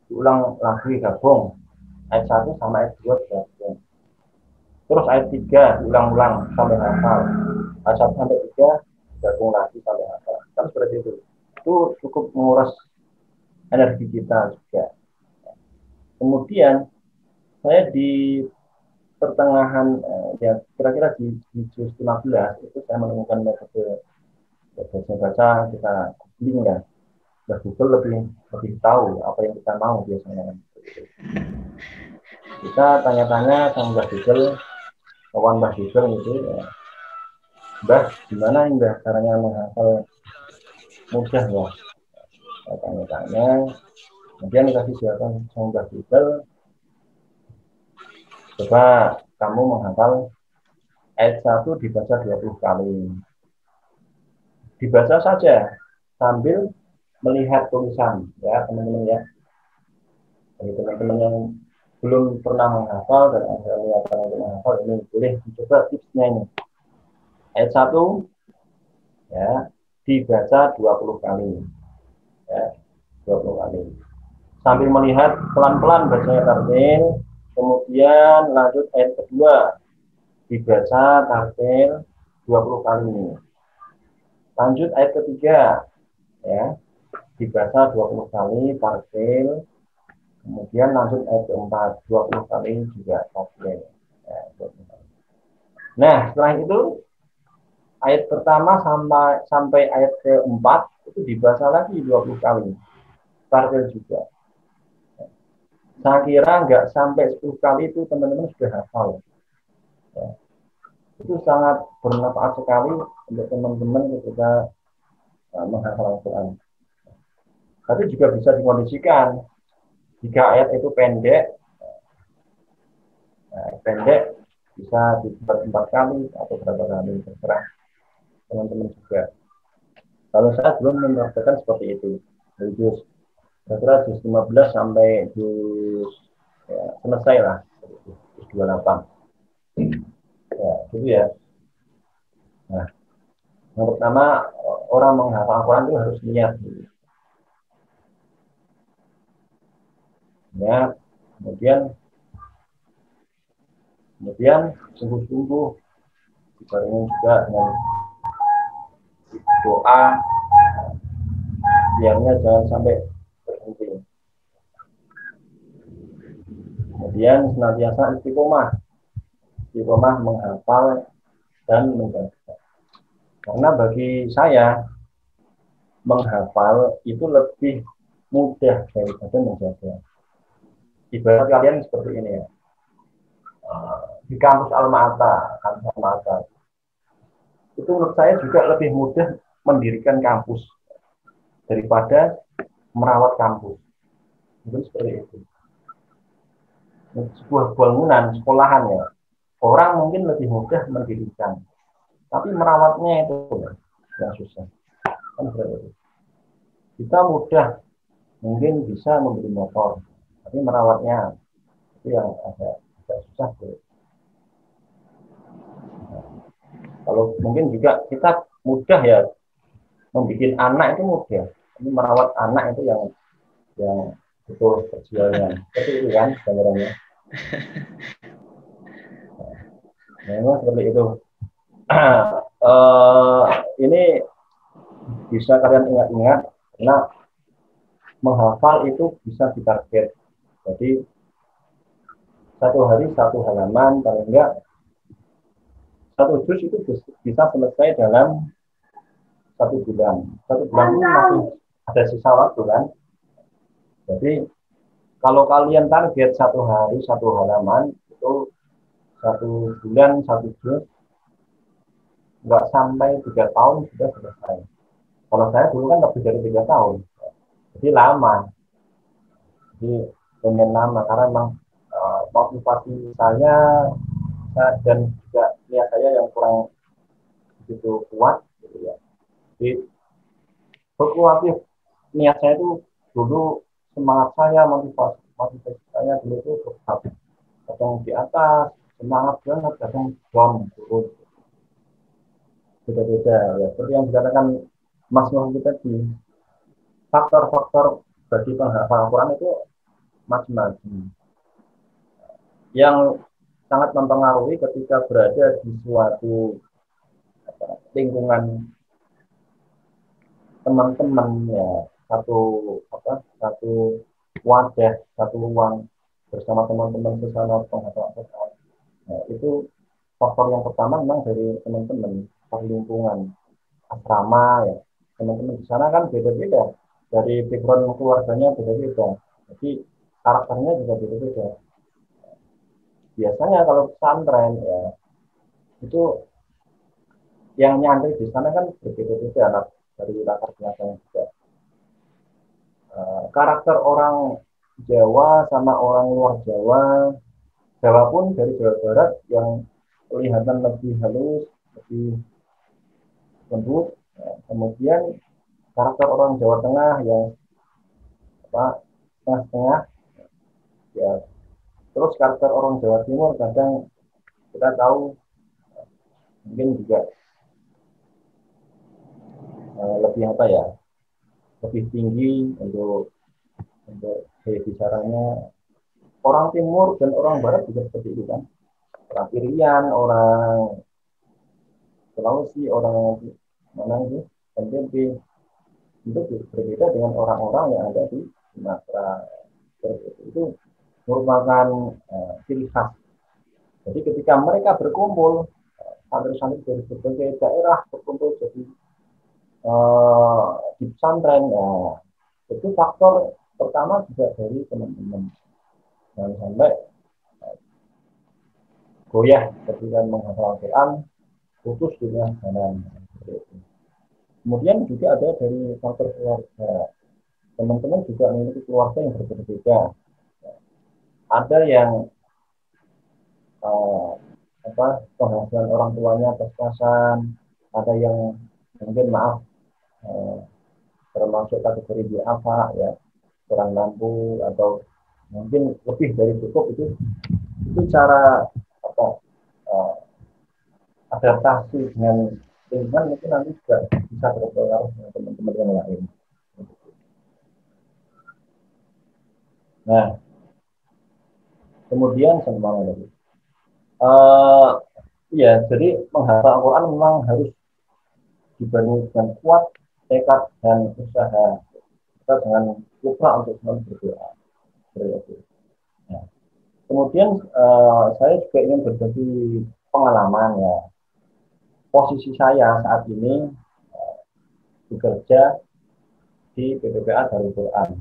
Diulang lagi gabung. Ayat 1 sama ayat 2 gabung. Terus ayat 3 diulang-ulang sampai hafal. Ayat 1 sampai 3 gabung lagi sampai hafal. Kan seperti itu. Itu cukup menguras energi kita juga. Kemudian saya di pertengahan kira-kira di juz 15 itu saya menemukan metode baca kita googling ya. Google lebih tahu apa yang kita mau biasanya. Kita tanya-tanya sama Mbah Google, kawan Mbah Google itu ya. Mbah, gimana Mbah caranya menghafal mudah ya? Saya tanya-tanya, kemudian dikasih jawaban sama Mbah Google. Coba kamu menghafal ayat 1 dibaca 20 kali. Dibaca saja sambil melihat tulisan ya teman-teman ya. Bagi teman-teman yang belum pernah menghafal dan ada niatan untuk menghafal, ini boleh dicoba tipsnya ini. Ayat 1 ya dibaca 20 kali. Ya, 20 kali. Sambil melihat pelan-pelan bacanya tartil. Kemudian lanjut ayat kedua dibaca tartil 20 kali ini. Lanjut ayat ketiga, ya, dibaca 20 kali tartil. Kemudian lanjut ayat keempat, 20 kali juga tartil. Ya, 20 kali. Nah, setelah itu ayat pertama sampai ayat keempat itu dibaca lagi 20 kali tartil juga. Saya kira nggak sampai 10 kali itu teman-teman sudah hafal. Ya. Itu sangat bermanfaat sekali untuk teman-teman ketika menghafal Al-Quran. Tapi juga bisa dikondisikan jika ayat itu pendek, bisa dibuat 4 kali atau berapa kali, terserah teman-teman juga. Kalau saya belum menerapkan seperti itu, dari juz 15 sampai juz ya, selesai lah, juz 28. Ya, gitu ya. Nah, yang pertama orang menghafal Al-Quran itu harus niat dulu. Ya, kemudian sungguh-sungguh dibarengi juga dengan doa, biarnya jangan sampai berhenti. Kemudian senantiasa istiqomah menghafal dan menjaga. Karena bagi saya menghafal itu lebih mudah daripada menjaga. Ibarat kalian seperti ini ya. Di kampus Al-Ma'ata, itu menurut saya juga lebih mudah mendirikan kampus daripada merawat kampus. Mungkin seperti itu. Sebuah bangunan, sekolahan ya, orang mungkin lebih mudah mendirikan, tapi merawatnya itu yang susah. Kan seperti itu. Kita mudah mungkin bisa membeli motor, tapi merawatnya itu yang agak susah. Kalau mungkin juga kita mudah ya membuat anak itu mudah, tapi merawat anak itu yang betul perjuangan. Seperti itu kan gambarannya. Nah, memang seperti itu. Ini bisa kalian ingat-ingat karena menghafal itu bisa ditarget. Jadi satu hari satu halaman, paling enggak satu juz itu bisa selesai dalam 1 bulan. 1 bulan ini masih ada sisa waktu kan. Jadi kalau kalian target 1 hari 1 halaman itu 1 bulan 1 juz, nggak sampai 3 tahun sudah selesai. Kalau saya dulu kan lebih dari 3 tahun, jadi lama. Jadi pengen lama karena memang motivasi saya dan juga niat saya yang kurang begitu kuat, gitu ya. Jadi berkuatif niat saya itu dulu, semangat saya, motivasi saya dulu itu kadang di atas, semangat banget, kadang down, turun. Beda-beda ya. Seperti yang dikatakan Mas Muhammad tadi, faktor-faktor bagi penghafal Al-Quran itu macam-macam. Yang sangat mempengaruhi ketika berada di suatu lingkungan teman-teman ya, satu wadah, satu ruang bersama teman-teman bersama penghafal Al-Quran. Nah, itu faktor yang pertama memang dari teman-teman, lingkungan asrama ya. Teman-teman di sana kan beda-beda, dari background keluarganya beda-beda, jadi karakternya juga beda-beda. Biasanya kalau pesantren ya, itu yang nyantri di sana kan berbeda-beda anak dari latar belakang juga. Karakter orang Jawa sama orang luar Jawa pun dari Jawa Barat yang kelihatan lebih halus, lebih lembut. Ya. Kemudian karakter orang Jawa Tengah yang tengah-tengah. Ya. Terus karakter orang Jawa Timur kadang kita tahu mungkin juga lebih lebih tinggi untuk gaya bicaranya. Orang Timur dan orang Barat juga seperti itu kan. Orang Irian, orang Sulawesi, orang yang di mana itu NTB, itu berbeda dengan orang-orang yang ada di Sumatera. Itu merupakan ciri khas. Jadi ketika mereka berkumpul, santri-santri dari berbagai daerah berkumpul jadi di pesantren, itu faktor pertama juga dari teman-teman. Jangan sampai goyah ketika menghafal Al-Quran, putus dengan jalan. Kemudian juga ada dari faktor keluarga. Teman-teman juga memiliki keluarga yang berbeda-beda. Ada yang penghasilan orang tuanya pas-pasan, ada yang mungkin maaf termasuk kategori duafa ya, kurang mampu atau mungkin lebih dari cukup. Itu cara adaptasi dengan lingkungan mungkin nanti juga bisa berpengaruh dengan teman-teman yang lain. Nah, kemudian sama lagi. Ya, jadi menghafal Al-Quran memang harus dibangun dengan kuat tekad dan usaha. Kita jangan lupa untuk selalu berdoa. Nah, kemudian saya juga ingin berbagi pengalaman ya. Posisi saya saat ini bekerja di PPPA Darul Quran.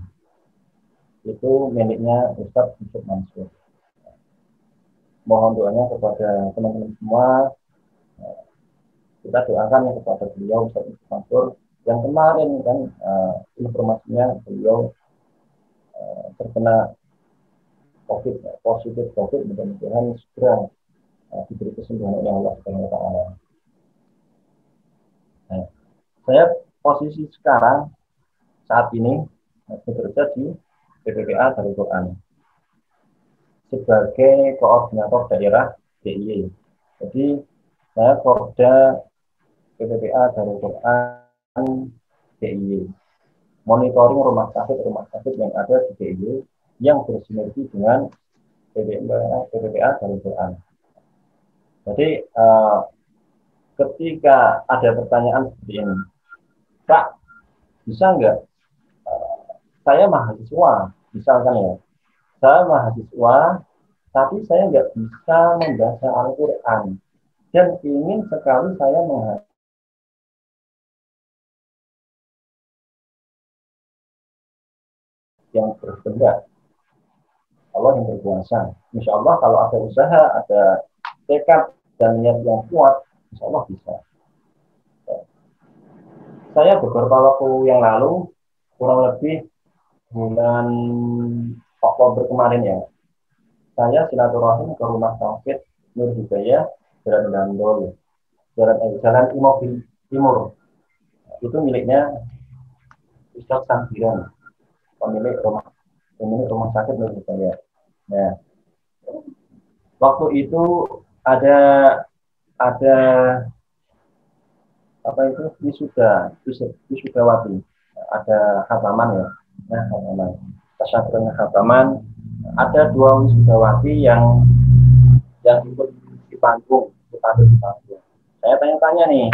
Itu miliknya Ustadz Yusuf Mansur. Mohon doanya kepada teman-teman semua. Kita doakan kepada beliau Ustadz Yusuf Mansur yang kemarin kan informasinya beliau terkena positif COVID, mudah-mudahan segera diberi kesembuhan oleh Allah Subhanahu wa taala. Nah, saya posisi sekarang saat ini bekerja di PPPA Darul Quran sebagai koordinator daerah DIY. Jadi saya Porda PPPA Darul Quran DIY, monitoring rumah sakit yang ada di DIY yang bersinergi dengan PPPA Darul Quran. Jadi ketika ada pertanyaan seperti ini, Pak, bisa nggak saya mahasiswa, misalkan ya, saya mahasiswa, tapi saya nggak bisa membaca Al-Quran dan ingin sekali saya menghafal yang berkehendak, Allah yang berkuasa. Insya Allah kalau ada usaha, ada tekad dan niat yang kuat, insya Allah bisa. Saya beberapa waktu yang lalu, kurang lebih bulan Oktober kemarin ya, saya silaturahim ke rumah sakit Nur Hidayah, Jalan Gandol, Jalan Imobil Timur. Itu miliknya Ustadz Sambiran, pemilik rumah sakit Nur Hidayah. Nah, waktu itu ada apa itu wisudawati, ada khataman ya, nah khataman, tasyakuran khataman, ada 2 wisudawati yang ikut di panggung, Saya tanya-tanya nih,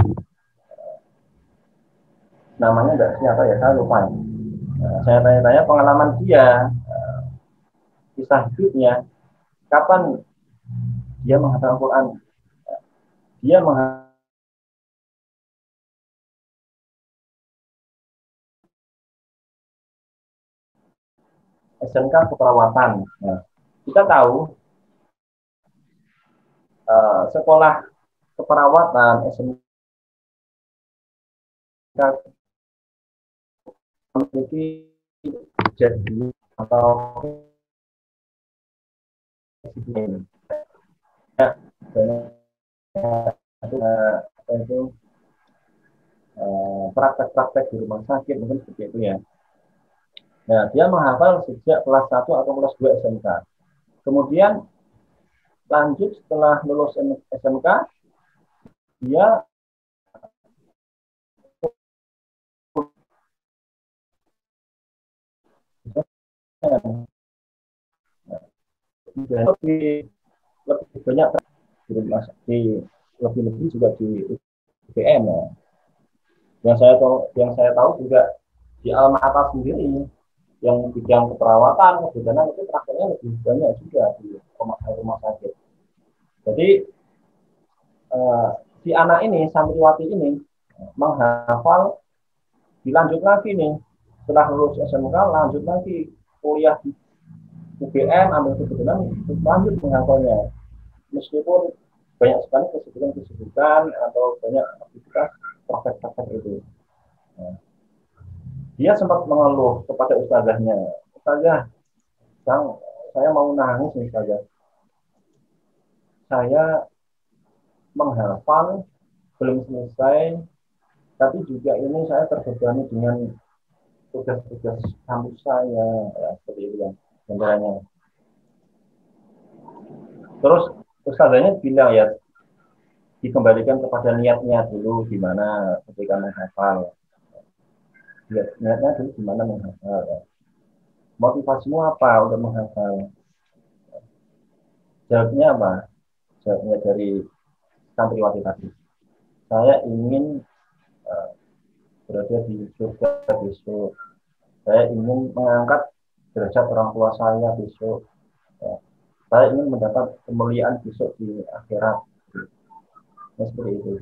namanya enggak siapa ya, saya lupa. Saya tanya-tanya pengalaman dia, kisah hidupnya, kapan dia menghafal Al-Quran. Dia SMK keperawatan. Nah, kita tahu sekolah keperawatan SMK memiliki jadi atau itu praktek-praktek di rumah sakit mungkin seperti itu ya. Nah, dia menghafal sejak kelas 1 atau kelas 2 SMK. Kemudian lanjut setelah lulus SMK, dia lebih banyak di rumah sakit, lebih juga di UGM ya. Yang saya tahu juga di Alma Ata sendiri yang bidang keperawatan, kebidanan itu prakteknya lebih banyak juga di rumah sakit. Jadi si anak ini, santriwati ini menghafal, dilanjut lagi nih, setelah lulus SMK lanjut lagi kuliah di UGM, ambil kebetulan lanjut menghafalnya, meskipun banyak sekali kesibukan atau banyak aktivitas praktek itu. Dia sempat mengeluh kepada ustazahnya, ustazah, saya mau nangis nih ustazah, saya menghafal belum selesai, tapi juga ini saya terbebani dengan tugas-tugas kampus saya, ya, seperti itu kan gambarannya. Terus ustazahnya bilang ya, dikembalikan kepada niatnya dulu gimana ketika menghafal. Niatnya dulu gimana menghafal. Ya. Motivasimu apa untuk menghafal? Jawabnya apa? Jawabnya dari santriwati tadi. Saya ingin berada di surga besok. Saya ingin mengangkat derajat orang tua saya besok. Ya. Saya ingin mendapat kemuliaan besok di akhirat. Seperti itu.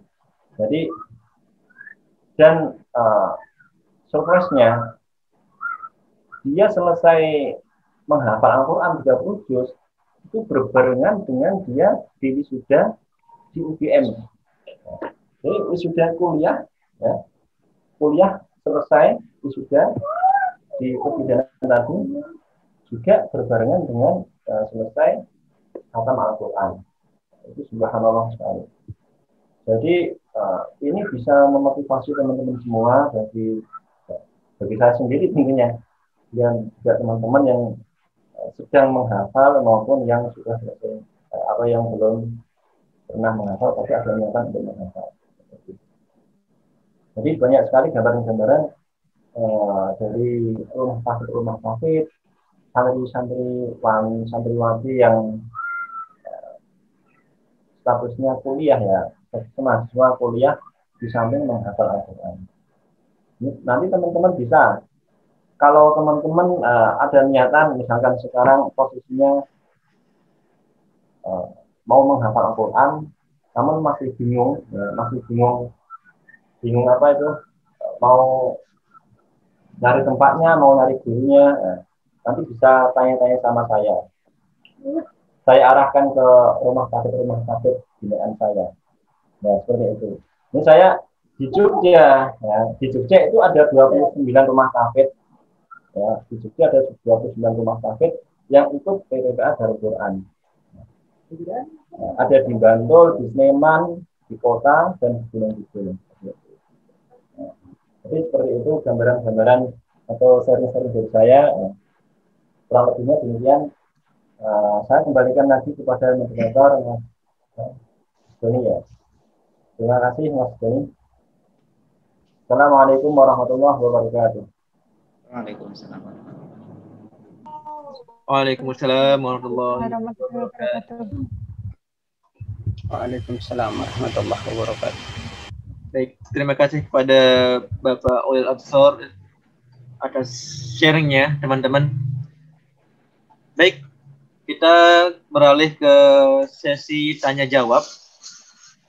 Jadi dan surprise-nya dia selesai menghafal Al-Quran 30 juz itu berbarengan dengan dia di wisuda di UGM. Jadi wisuda kuliah, ya, kuliah selesai wisuda di kebidanan tadi juga berbarengan dengan selesai khatam Al-Quran. Itu subhanallah sekali. Jadi ini bisa memotivasi teman-teman semua, bagi saya sendiri tentunya, dan juga teman-teman yang sedang menghafal maupun yang sudah selesai atau yang belum pernah menghafal tapi ada niatan untuk menghafal. Jadi banyak sekali gambaran-gambaran dari rumah sakit, santriwati yang statusnya kuliah ya, mahasiswa kuliah di samping menghafal Al-Quran. Nanti teman-teman bisa, kalau teman-teman ada niatan, misalkan sekarang posisinya mau menghafal Al-Quran, namun masih bingung apa itu, mau nyari tempatnya, mau nyari gurunya, nanti bisa tanya-tanya sama saya. Saya arahkan ke rumah sakit binaan saya. Nah, seperti itu. Ini saya di Jogja, ya. Di Jogja itu ada 29 rumah sakit. Ya, di Jogja ada 29 rumah sakit yang ikut PPPA Darul Quran. Nah, ada di Bantul, di Sleman, di kota, dan di Gunung. Nah, jadi seperti itu gambaran-gambaran atau sharing-sharing dari saya. Kurang lebihnya demikian. Saya kembalikan lagi kepada moderator Mas Doni ya. Terima kasih Mas Doni. Assalamualaikum warahmatullahi wabarakatuh. Waalaikumsalam. Waalaikumsalam warahmatullahi wabarakatuh. Waalaikumsalam warahmatullahi wabarakatuh. Baik, terima kasih kepada Bapak Ulil Absor atas sharingnya, teman-teman. Baik, kita beralih ke sesi tanya jawab.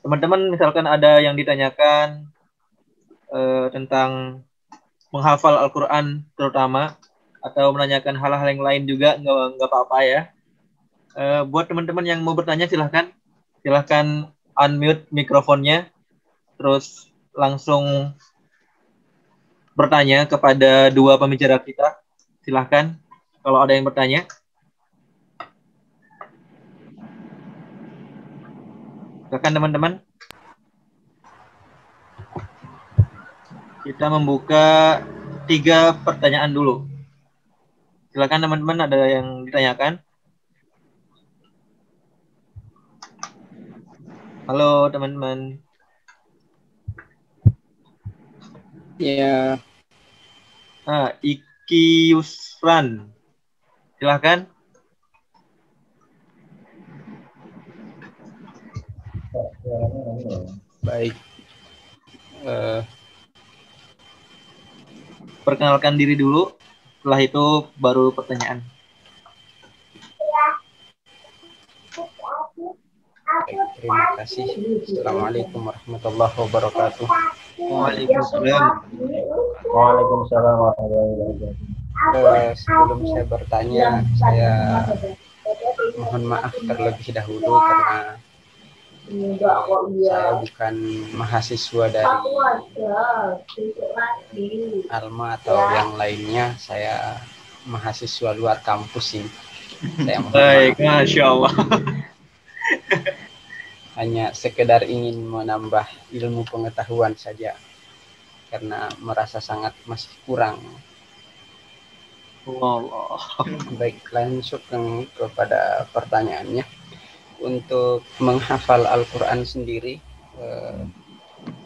Teman-teman misalkan ada yang ditanyakan tentang menghafal Al-Quran terutama, atau menanyakan hal-hal yang lain juga, nggak apa-apa ya. Buat teman-teman yang mau bertanya silahkan unmute mikrofonnya, terus langsung bertanya kepada dua pembicara kita. Silahkan kalau ada yang bertanya. Silakan teman-teman. Kita membuka 3 pertanyaan dulu. Silakan teman-teman, ada yang ditanyakan? Halo teman-teman. Ya. Iki Yusran. Silakan. Baik. Perkenalkan diri dulu, setelah itu baru pertanyaan. Baik, terima kasih. Assalamualaikum warahmatullahi wabarakatuh. Waalaikumsalam. Waalaikumsalam warahmatullahi wabarakatuh. Sebelum saya bertanya, saya mohon maaf terlebih dahulu karena saya bukan mahasiswa dari Alma atau yang lainnya. Saya mahasiswa luar kampus ini. Saya mohon Baik, maaf. Masya Allah. Hanya sekedar ingin menambah ilmu pengetahuan saja karena merasa sangat masih kurang. Allah. Baik, langsung kepada pertanyaannya. Untuk menghafal Al-Quran sendiri,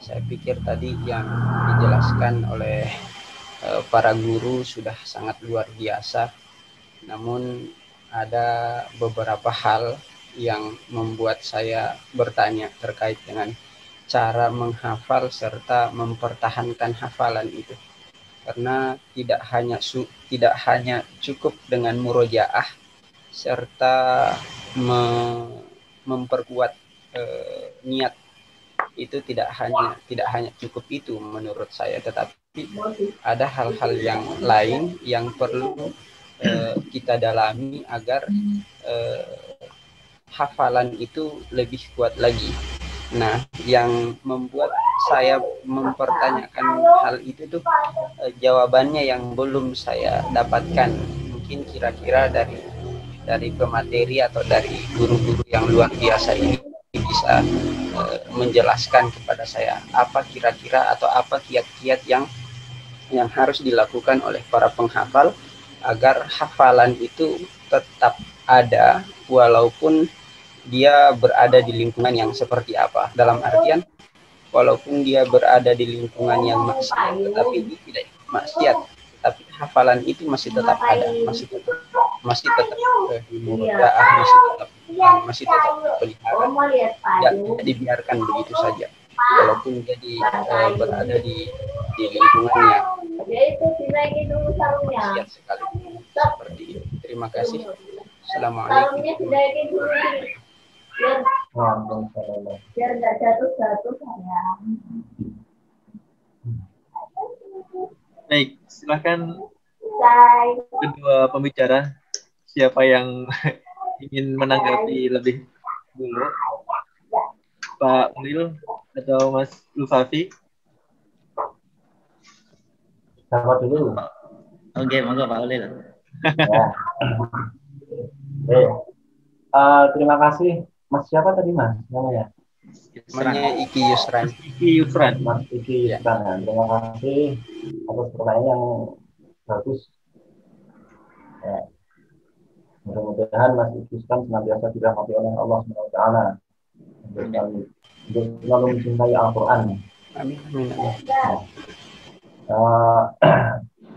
saya pikir tadi yang dijelaskan oleh para guru sudah sangat luar biasa. Namun ada beberapa hal yang membuat saya bertanya terkait dengan cara menghafal serta mempertahankan hafalan itu. Karena tidak hanya cukup dengan murojaah serta memperkuat niat, itu tidak hanya cukup itu menurut saya, tetapi ada hal-hal yang lain yang perlu kita dalami agar hafalan itu lebih kuat lagi. Nah, yang membuat saya mempertanyakan hal itu tuh jawabannya yang belum saya dapatkan. Mungkin kira-kira dari pemateri atau dari guru-guru yang luar biasa ini bisa menjelaskan kepada saya apa kira-kira atau apa kiat-kiat yang harus dilakukan oleh para penghafal agar hafalan itu tetap ada walaupun dia berada di lingkungan yang seperti apa. Dalam artian, walaupun dia berada di lingkungan yang maksiat, tetapi dia tidak maksiat, tapi hafalan itu masih tetap ada, masih tetap masih tetap pelihara, tidak dibiarkan begitu saja. Walaupun dia berada di lingkungan yang maksiat sekali. Seperti itu. Terima kasih. Assalamualaikum. Biar nggak jatuh-jatuh sayang. Baik, silakan kedua pembicara. Siapa yang ingin menanggapi lebih dulu? Pak Ulil atau Mas Lufafi? Siapa dulu? Oke, monggo Pak Ulil. Ya. Terima kasih. Mas siapa tadi Mas namanya? Namanya Iki Yusran. Iki Yusran. Mas Iki Yusran. Ya. Terima kasih atas pertanyaan yang bagus. Ya. Mudah-mudahan Mas Iki Yusran senantiasa dirahmati oleh Allah SWT untuk selalu mencintai Al-Quran. Amin.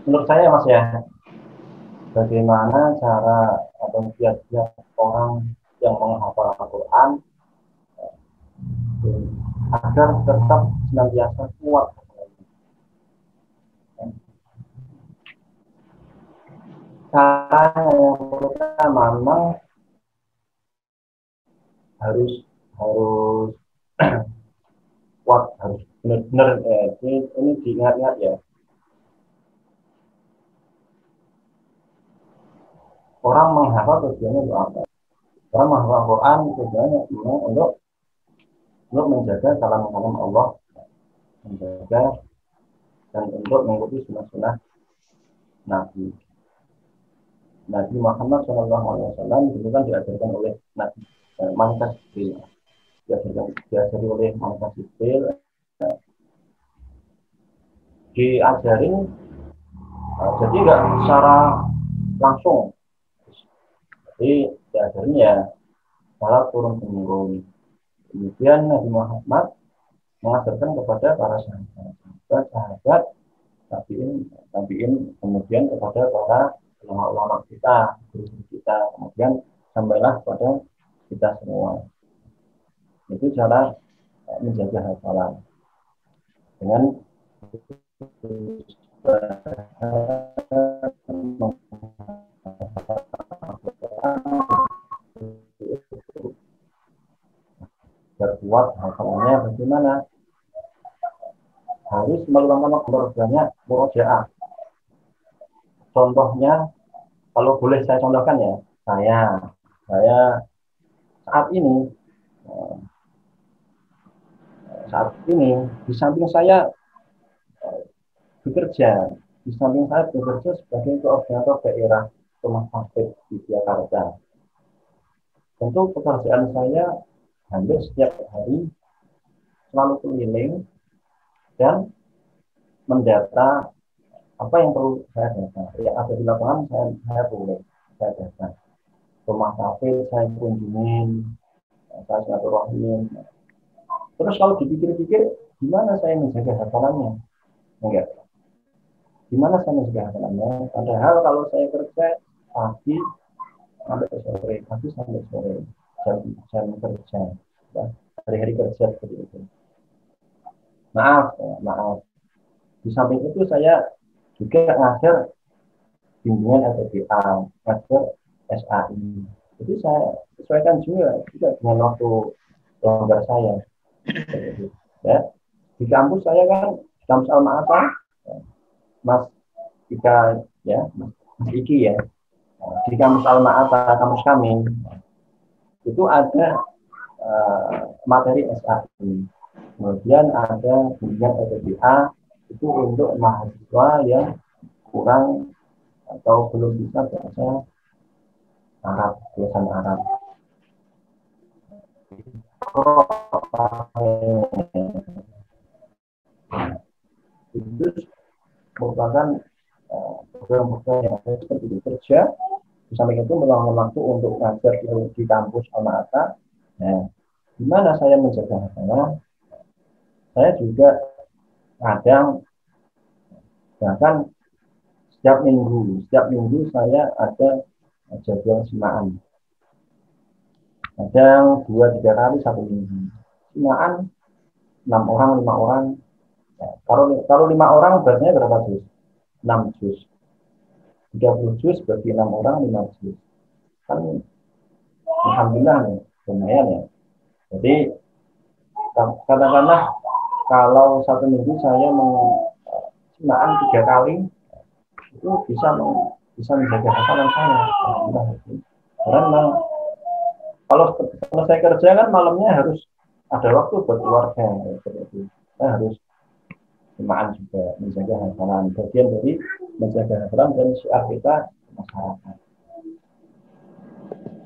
Menurut saya Mas ya, bagaimana cara atau kiat-kiat orang yang menghafal Al-Quran agar tetap senantiasa kuat. Cara yang pertama memang harus kuat, harus benar-benar ini diingat-ingat ya. Orang menghafal tujuannya untuk apa? Orang menghafal Al-Quran tujuannya untuk menjaga kalam-kalam Allah, menjaga dan untuk mengikuti sunnah-sunnah Nabi Muhammad SAW dulu kan diajarkan oleh Nabi Malaikat Jibril, diajari oleh Malaikat Jibril, diajarin, jadi nggak secara langsung. Jadi diajarin ya salah turun-temurun. Kemudian Nabi Muhammad mengajarkan kepada para sahabat, tabiin, kemudian kepada para ulama kita, guru kita, kemudian sampailah kepada kita semua. Itu cara menjaga hafalan. dengan berbuat hafalannya bagaimana? Harus meluangkan waktu banyak murojaah. Contohnya, kalau boleh saya contohkan ya, saya saat ini di samping saya bekerja, sebagai koordinator daerah rumah sakit di Jakarta. Tentu pekerjaan saya hampir setiap hari selalu keliling dan mendata apa yang perlu saya data. Yang ada di lapangan saya data. Rumah sakit saya kunjungin, saya silaturahmi. Terus kalau dipikir-pikir, gimana saya menjaga hafalannya? Enggak. Gimana saya menjaga hafalannya? Padahal kalau saya kerja pagi sampai sore, jam kerja, ya, hari-hari kerja seperti itu. Maaf. Di samping itu saya juga ngajar bimbingan LPDA, ngajar SAI. Jadi saya sesuaikan juga dengan waktu longgar saya. Ya. Di kampus saya kan, kampus Alma-Ata, Mas Ika, ya, Mas Iki ya. Di kampus Alma-Ata, kampus kami, itu ada materi SAI. Kemudian ada bimbingan LPDA, itu untuk mahasiswa yang kurang atau belum bisa bahasa Arab, tulisan Arab. Itu merupakan program-program yang saya seperti itu kerja. Di samping itu meluangkan waktu untuk ngajar di kampus Alma-Ata. Nah, gimana saya menjaga hafalan? Saya juga kadang bahkan setiap minggu saya ada jadwal simaan. Kadang 2-3 kali satu minggu. Simaan 6 orang, 5 orang. Ya, kalau 5 orang berarti berapa juz? 6 juz. 30 juz berarti 6 orang 5 juz. Kan alhamdulillah nih, lumayan ya. Jadi katakanlah kalau satu minggu saya simaan 3 kali, itu bisa menjaga hafalan saya. Karena memang kalau selesai kerja kan malamnya harus ada waktu buat keluarga. Saya harus simaan juga menjaga hafalan, bagian dari menjaga hafalan dan syiar kita masyarakat.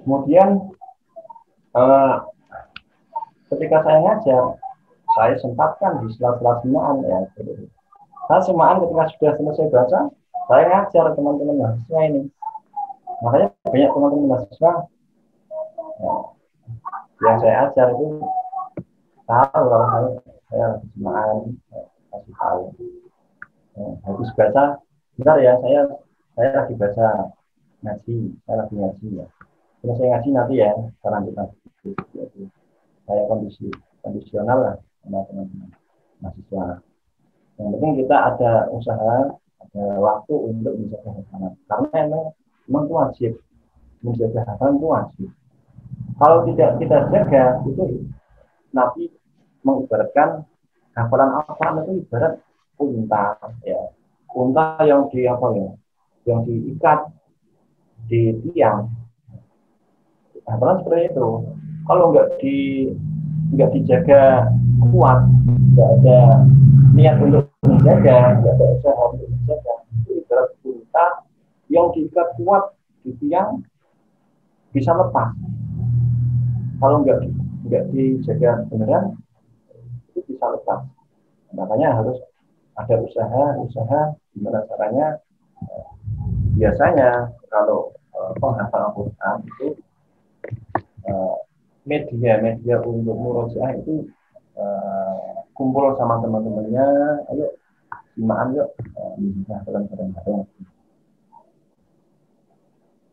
Kemudian ketika saya ngajar, saya sempatkan di sela-sela simaan ya. Saya simaan ketika sudah selesai baca, saya ngajar teman-teman mahasiswa ini. Makanya banyak teman-teman mahasiswa yang saya ajar itu tahu kalau saya lagi simaan, kasih tahu. Habis baca, bentar ya, saya lagi baca ngaji, saya lagi ngaji ya. Terus saya ngaji nanti ya, saya lanjutkan. Saya kondisional lah sama teman-teman mahasiswa. Yang penting kita ada usaha, ada waktu untuk menjaga hafalan. Karena memang itu wajib, menjaga hafalan itu wajib. Kalau tidak kita jaga, itu Nabi mengibaratkan hafalan itu ibarat unta, ya. Unta yang yang diikat di tiang. Hafalan seperti itu. Kalau nggak dijaga kuat, nggak ada niat untuk menjaga, nggak ada usaha untuk menjaga, itu ibarat unta yang diikat kuat di tiang bisa lepas. Kalau nggak dijaga beneran, itu bisa lepas. Makanya harus ada usaha gimana caranya. Biasanya kalau penghafal Al-Quran itu media untuk murojaah itu kumpul sama teman-temannya, ayo simaan yuk, bisa bareng-bareng.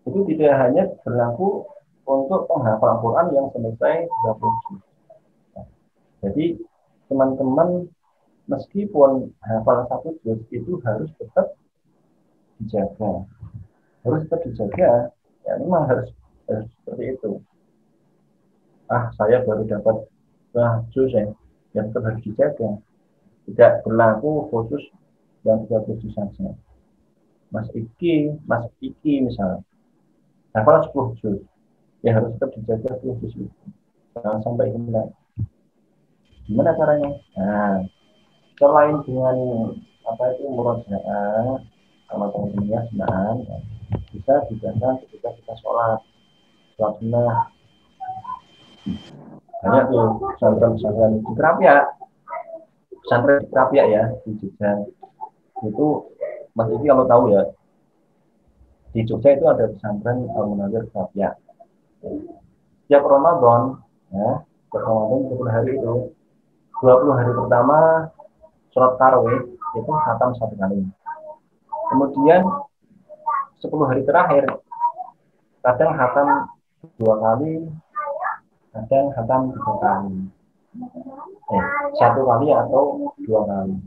Itu tidak hanya berlaku untuk penghafal Al-Quran yang selesai 30 juz. Jadi teman-teman meskipun hafal 1 juz itu harus tetap dijaga. Ya memang harus seperti itu. Saya baru dapat juz ya tetap harus dijaga. Tidak berlaku khusus yang 30 juz saja. Mas Iki misalnya hafal 10 juz, ya harus tetap dijaga 10 juz itu. Jangan sampai hilang. Gimana caranya? Selain dengan murojaah sama teman-temannya senang, bisa dijaga ketika kita sholat sunnah. Banyak tuh pesantren di Krapia ya di Jogja. Itu Mas Iki kalau tahu ya, di Jogja itu ada pesantren Al-Munawwir Krapia. Setiap Ramadan 10 hari itu 20 hari pertama sholat tarawih itu khatam 1 kali. Kemudian 10 hari terakhir kadang khatam 2 kali, kadang khatam 3 kali. 1 kali atau 2 kali.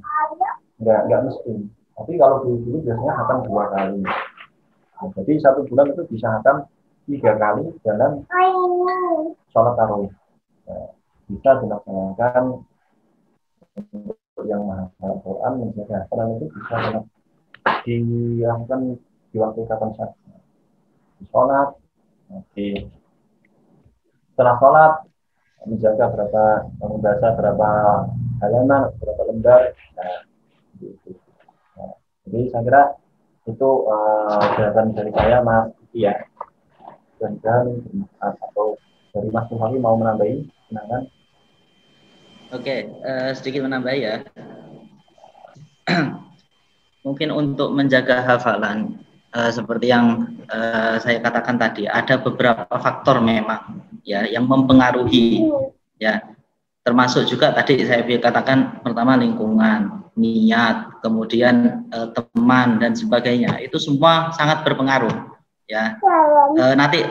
Enggak mesti. Tapi kalau dulu biasanya khatam 2 kali. Jadi 1 bulan itu bisa khatam 3 kali dalam sholat tarawih. Bisa dilaksanakan untuk yang menghafal Quran, menjaga hafalan itu bisa dilakukan di waktu kapan saja. Di sholat, setelah sholat menjaga membaca berapa halaman, berapa lembar. Jadi saya kira itu jawaban dari saya, Mas Iki ya. Dan atau dari Mas Muhammad mau menambahi, silakan. Oke, sedikit menambahi ya. Mungkin untuk menjaga hafalan, seperti yang saya katakan tadi, ada beberapa faktor memang ya yang mempengaruhi ya. Termasuk juga tadi saya katakan pertama lingkungan, niat, kemudian teman dan sebagainya. Itu semua sangat berpengaruh ya. Nanti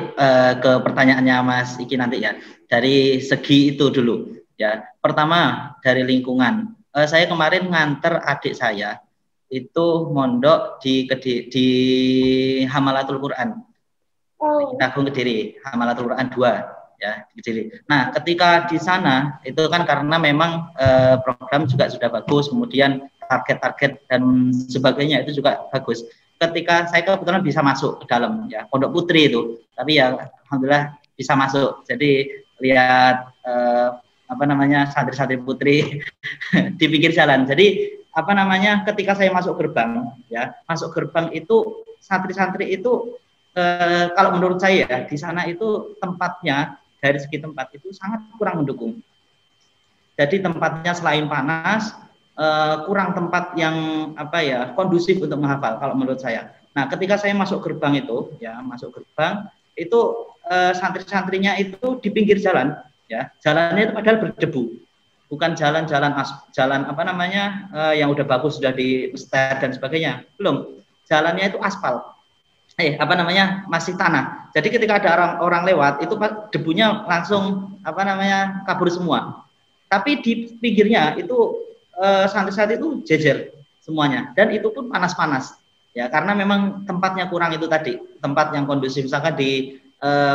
ke pertanyaannya Mas Iki nanti ya. Dari segi itu dulu ya. Pertama dari lingkungan. Saya kemarin nganter adik saya itu mondok di Hamalatul Quran. Agung Kediri, Hamalatul Quran 2 ya, Kediri. Nah, ketika di sana itu kan karena memang program juga sudah bagus, kemudian target-target dan sebagainya itu juga bagus. Ketika saya kebetulan bisa masuk ke dalam ya Pondok Putri itu, tapi ya alhamdulillah bisa masuk. Jadi lihat santri-santri putri di pinggir jalan. Jadi ketika saya masuk gerbang itu santri-santri itu kalau menurut saya di sana itu tempatnya dari segi tempat itu sangat kurang mendukung. Jadi tempatnya selain panas kurang tempat yang kondusif untuk menghafal kalau menurut saya. Nah, ketika saya masuk gerbang itu santri-santrinya itu di pinggir jalan ya. Jalannya itu padahal berdebu. Bukan jalan yang udah bagus sudah di pester dan sebagainya. Belum. Jalannya itu aspal. Masih tanah. Jadi ketika ada orang lewat itu debunya langsung kabur semua. Tapi di pinggirnya itu santri-santri itu jejer semuanya dan itu pun panas-panas ya karena memang tempatnya kurang itu tadi, tempat yang kondusif. Misalkan di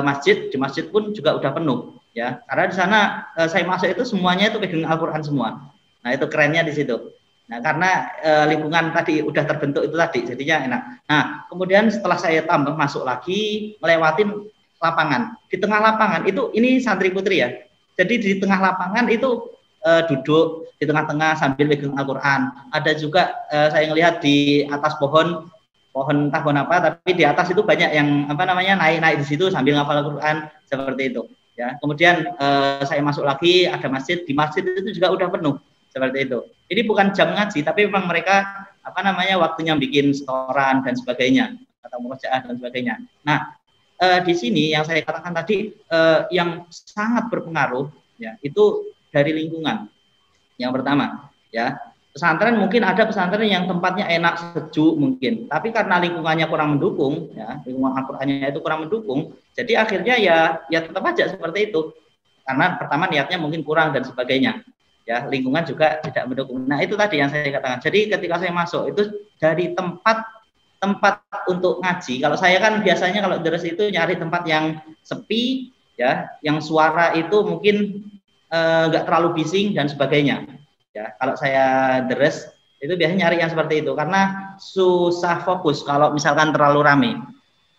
masjid pun juga udah penuh ya, karena di sana saya masuk itu semuanya itu pegang Al-Quran semua. Nah, itu kerennya di situ. Nah, karena lingkungan tadi udah terbentuk itu tadi, jadinya enak. Nah, kemudian setelah saya tambah masuk lagi, melewatin lapangan. Di tengah lapangan itu, ini santri putri ya. Jadi di tengah lapangan itu duduk di tengah-tengah sambil pegang Al-Quran. Ada juga saya ngelihat di atas pohon entah pohon apa, tapi di atas itu banyak yang naik di situ sambil ngafal Al-Quran seperti itu. Ya, kemudian saya masuk lagi, ada masjid. Di masjid itu juga udah penuh seperti itu. Ini bukan jam ngaji, tapi memang mereka waktunya bikin setoran dan sebagainya atau murojaah dan sebagainya. Nah, di sini yang saya katakan tadi yang sangat berpengaruh ya itu dari lingkungan. Yang pertama ya, pesantren mungkin ada pesantren yang tempatnya enak, sejuk mungkin, tapi karena lingkungannya kurang mendukung ya, lingkungan Al-Qur'annya itu kurang mendukung, jadi akhirnya ya tetap aja seperti itu. Karena pertama niatnya mungkin kurang dan sebagainya. ya lingkungan juga tidak mendukung. Nah itu tadi yang saya katakan. Jadi ketika saya masuk itu dari tempat untuk ngaji. Kalau saya kan biasanya kalau deres itu nyari tempat yang sepi, ya, yang suara itu mungkin nggak terlalu bising dan sebagainya. Ya, kalau saya deres itu biasanya nyari yang seperti itu karena susah fokus kalau misalkan terlalu ramai.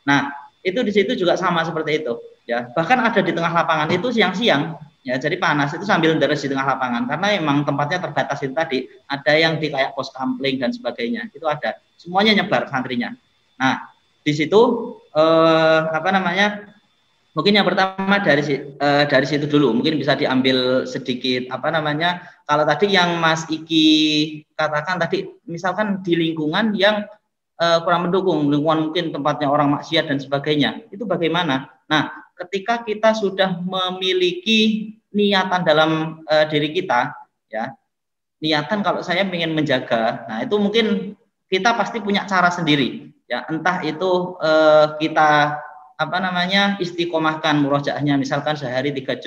Nah itu di situ juga sama seperti itu. Ya, bahkan ada di tengah lapangan itu siang-siang. Ya, jadi panas itu sambil deres di tengah lapangan karena emang tempatnya terbatas itu tadi. Ada yang di kayak pos kampling dan sebagainya. Itu ada. Semuanya nyebar santrinya. Nah, di situ mungkin yang pertama dari situ dulu. Mungkin bisa diambil sedikit kalau tadi yang Mas Iki katakan tadi misalkan di lingkungan yang kurang mendukung, lingkungan mungkin tempatnya orang maksiat dan sebagainya. Itu bagaimana? Nah, ketika kita sudah memiliki niatan dalam diri kita, ya, niatan kalau saya ingin menjaga, nah itu mungkin kita pasti punya cara sendiri, ya, entah itu kita istiqomahkan murojaahnya, misalkan sehari 3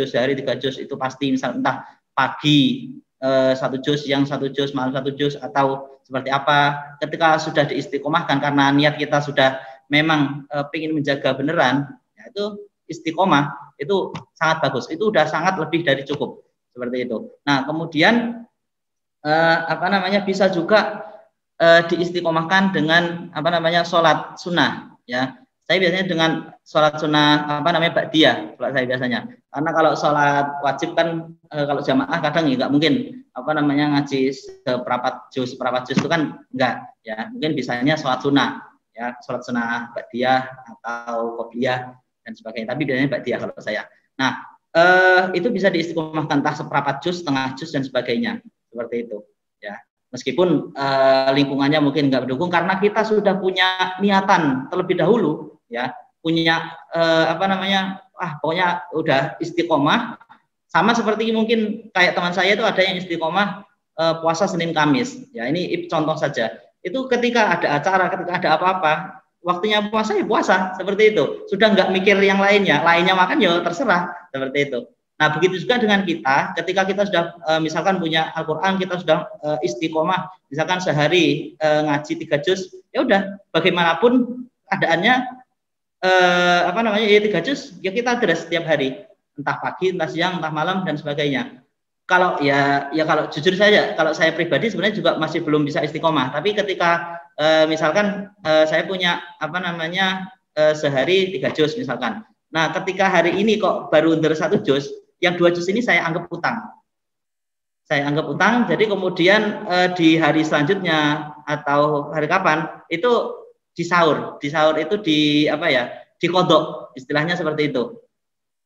juz itu pasti, misal entah pagi 1 juz, siang 1 juz, malam 1 juz, atau seperti apa. Ketika sudah diistiqomahkan karena niat kita sudah memang ingin menjaga beneran, ya, itu istiqomah itu sangat bagus, itu udah sangat lebih dari cukup seperti itu. Nah kemudian bisa juga diistiqomahkan dengan sholat sunnah, ya. Saya biasanya dengan sholat sunnah ba'diyah kalau saya biasanya, karena kalau sholat wajib kan kalau jamaah kadang ya nggak mungkin ngaji seperempat juz itu kan enggak, ya, mungkin bisanya sholat sunnah, ya, sholat sunnah ba'diyah atau qobliyah dan sebagainya, tapi biasanya ba'diyah kalau saya. Nah itu bisa diistiqomahkan entah seperempat juz, setengah juz dan sebagainya seperti itu, ya. Meskipun lingkungannya mungkin nggak mendukung karena kita sudah punya niatan terlebih dahulu, ya, punya pokoknya udah istiqomah. Sama seperti mungkin kayak teman saya itu ada yang istiqomah puasa Senin Kamis, ya, ini contoh saja. Itu ketika ada acara, ketika ada apa-apa, waktunya puasa ya puasa seperti itu, sudah nggak mikir yang lainnya makan ya terserah seperti itu. Nah begitu juga dengan kita, ketika kita sudah misalkan punya Al-Quran, kita sudah istiqomah, misalkan sehari ngaji 3 juz, ya udah bagaimanapun keadaannya 3 juz, ya kita deres setiap hari, entah pagi, entah siang, entah malam dan sebagainya. Kalau kalau jujur saja, kalau saya pribadi sebenarnya juga masih belum bisa istiqomah, tapi ketika misalkan saya punya sehari 3 juz misalkan. Nah ketika hari ini kok baru deres 1 juz, yang 2 juz ini saya anggap utang. Jadi kemudian di hari selanjutnya atau hari kapan itu di sahur itu dikodok, istilahnya seperti itu,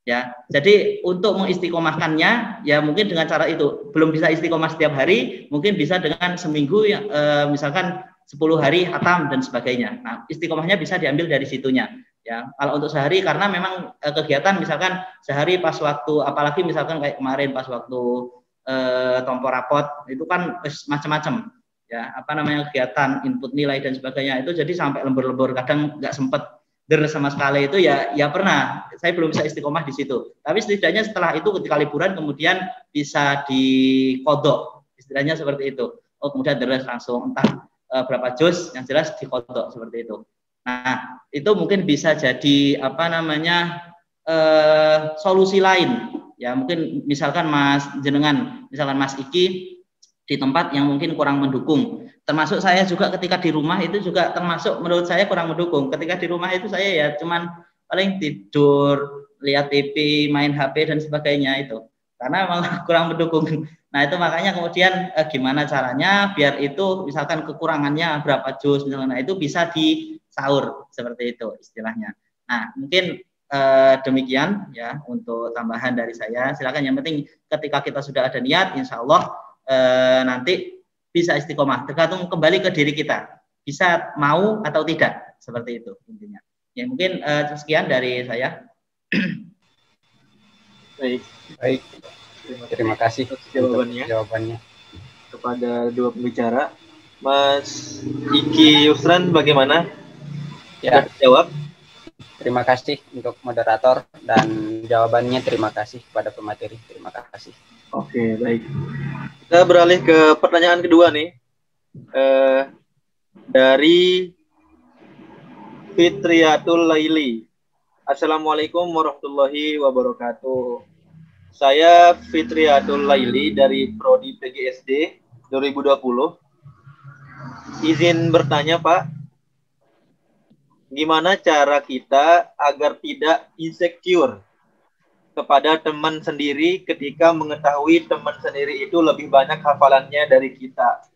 ya. Jadi untuk mengistiqomahkannya ya mungkin dengan cara itu. Belum bisa istiqomah setiap hari, mungkin bisa dengan seminggu misalkan 10 hari khatam dan sebagainya. Nah istiqomahnya bisa diambil dari situnya. Ya, kalau untuk sehari karena memang kegiatan misalkan sehari pas waktu, apalagi misalkan kayak kemarin pas waktu tompo rapot itu kan macam-macam, ya, kegiatan input nilai dan sebagainya, itu jadi sampai lembur-lembur, kadang nggak sempet deres sama sekali itu, ya pernah saya belum bisa istiqomah di situ, tapi setidaknya setelah itu ketika liburan kemudian bisa dikodok, istilahnya seperti itu. Oh kemudian deres langsung entah berapa juz, yang jelas dikodok seperti itu. Nah, itu mungkin bisa jadi solusi lain, ya. Mungkin misalkan Mas Iki di tempat yang mungkin kurang mendukung. Termasuk saya juga ketika di rumah itu juga termasuk menurut saya kurang mendukung. Ketika di rumah itu saya ya cuman paling tidur, lihat TV, main HP dan sebagainya itu. Karena memang kurang mendukung. Nah itu makanya kemudian gimana caranya biar itu misalkan kekurangannya berapa juz misalnya, nah itu bisa di sahur seperti itu istilahnya. Nah mungkin demikian ya untuk tambahan dari saya. Silakan, yang penting ketika kita sudah ada niat, insya Allah nanti bisa istiqomah. Tergantung kembali ke diri kita, bisa mau atau tidak, seperti itu intinya. Ya mungkin sekian dari saya. Baik. Terima kasih jawabannya kepada dua pembicara. Mas Iki Yusran bagaimana? Ya, jawab. Terima kasih untuk moderator dan jawabannya. Terima kasih kepada pemateri. Terima kasih. Oke, baik. Kita beralih ke pertanyaan kedua nih. Dari Fitriyatul Laili. Assalamualaikum warahmatullahi wabarakatuh. Saya Fitriyatul Laili dari Prodi PGSD 2020. Izin bertanya, Pak. Gimana cara kita agar tidak insecure kepada teman sendiri ketika mengetahui teman sendiri itu lebih banyak hafalannya dari kita?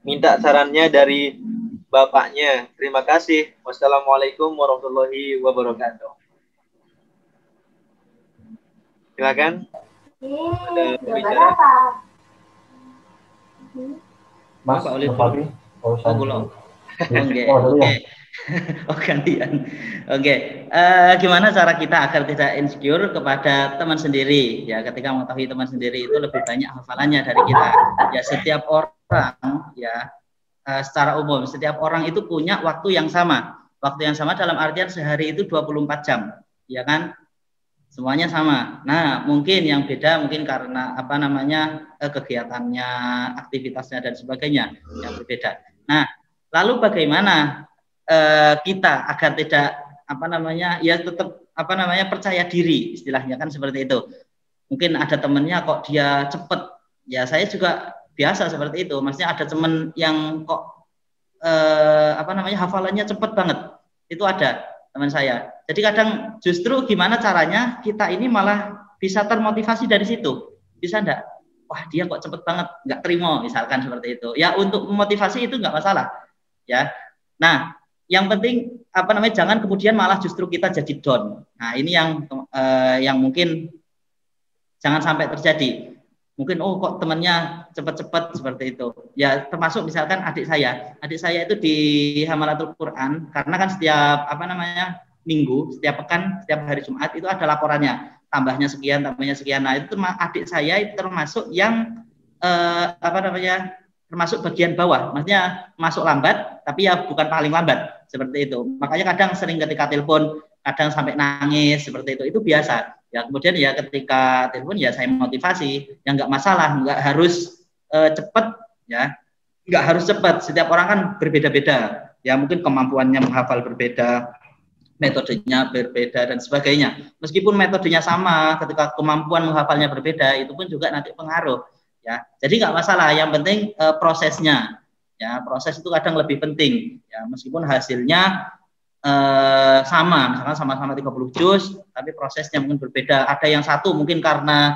Minta sarannya dari Bapaknya. Terima kasih. Wassalamualaikum warahmatullahi wabarakatuh. Silakan. Ada pembicara. Mas, Pak Oliver. Pak Oh, belum. Oke. Oh, gantian. Oke. Gimana cara kita agar tidak insecure kepada teman sendiri? Ya, ketika mengetahui teman sendiri itu lebih banyak hafalannya dari kita. Ya, setiap orang ya secara umum setiap orang itu punya waktu yang sama. Waktu yang sama dalam artian sehari itu 24 jam. Ya kan? Semuanya sama. Nah, mungkin yang beda mungkin karena kegiatannya, aktivitasnya dan sebagainya yang berbeda. Nah, lalu bagaimana kita agar tidak tetap percaya diri, istilahnya kan seperti itu. Mungkin ada temennya kok dia cepet. Ya, saya juga biasa seperti itu. Maksudnya ada teman yang kok hafalannya cepet banget. Itu ada teman saya. Jadi kadang justru gimana caranya kita ini malah bisa termotivasi dari situ. Bisa enggak? Wah, dia kok cepet banget, enggak terima misalkan seperti itu. Ya, untuk memotivasi itu enggak masalah. Ya. Nah, yang penting jangan kemudian malah justru kita jadi down. Nah, ini yang mungkin jangan sampai terjadi. Mungkin kok temannya cepat-cepat seperti itu. Ya, termasuk misalkan adik saya. Adik saya itu di Hamalatul Quran karena kan setiap minggu, setiap pekan, setiap hari Jumat itu ada laporannya. Tambahnya sekian, tambahnya sekian. Nah, itu adik saya itu termasuk yang termasuk bagian bawah. Maksudnya masuk lambat tapi ya bukan paling lambat seperti itu. Makanya kadang sering ketika telepon kadang sampai nangis seperti itu. Itu biasa. Ya, kemudian ya ketika telepon ya saya motivasi, ya nggak masalah, nggak harus cepat, ya nggak harus cepat. Setiap orang kan berbeda-beda, ya mungkin kemampuannya menghafal berbeda, metodenya berbeda dan sebagainya. Meskipun metodenya sama, ketika kemampuan menghafalnya berbeda, itu pun juga nanti pengaruh. Ya, jadi nggak masalah. Yang penting prosesnya, ya proses itu kadang lebih penting. Ya, meskipun hasilnya sama, misalkan sama-sama 30 juz, tapi prosesnya mungkin berbeda. Ada yang satu mungkin karena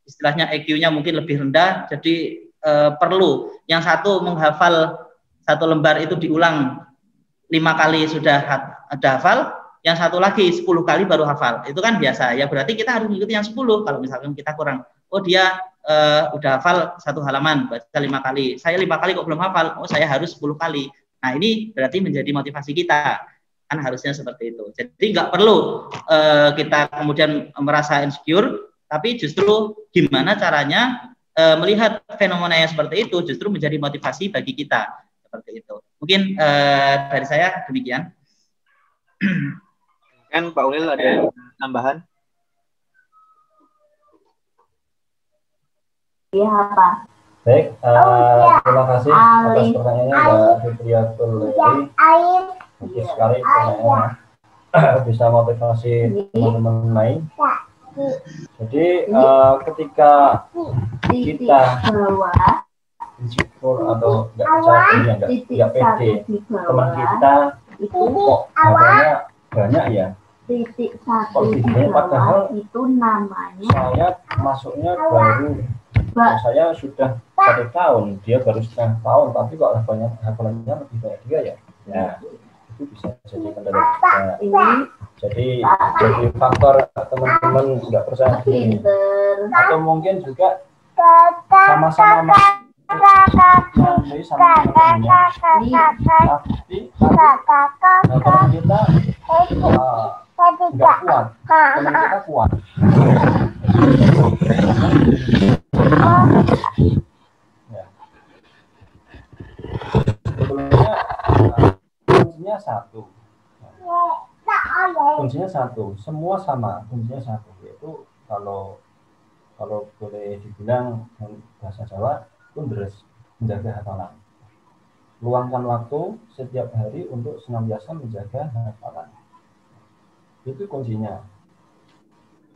istilahnya EQ-nya mungkin lebih rendah, jadi perlu yang satu menghafal satu lembar itu diulang 5 kali sudah ada hafal, yang satu lagi 10 kali baru hafal. Itu kan biasa. Ya berarti kita harus mengikuti yang 10 kalau misalkan kita kurang. Oh, dia udah hafal satu halaman, baca 5 kali. Saya 5 kali kok belum hafal. Oh, saya harus 10 kali. Nah, ini berarti menjadi motivasi kita. Kan harusnya seperti itu. Jadi nggak perlu kita kemudian merasa insecure, tapi justru gimana caranya melihat fenomena yang seperti itu justru menjadi motivasi bagi kita seperti itu. Mungkin dari saya demikian. Kan Pak Ulil ada tambahan? Iya, Pak. Baik, terima kasih atas pertanyaannya Mbak Fitriyatul Laili. Bagus sekali pertanyaannya. Bisa motivasi teman-teman lain. Jadi ketika kita insecure atau nggak percaya diri, nggak pede, teman kita kok hafalnya banyak ya, kok begini, padahal itu namanya saya masuknya baru, saya sudah 1 tahun, dia baru setengah tahun, tapi kok hafalannya lebih banyak dia ya. Ya, itu bisa jadi kendala juga. Jadi faktor teman-teman nggak percaya diri, atau mungkin juga sama-sama tapi teman kita nggak kuat, teman kita kuat. Ya. Sebelumnya kuncinya satu, semua sama, kuncinya satu, yaitu kalau boleh dibilang bahasa Jawa tundres, menjaga hafalan. Luangkan waktu setiap hari untuk senantiasa menjaga hafalan. Itu kuncinya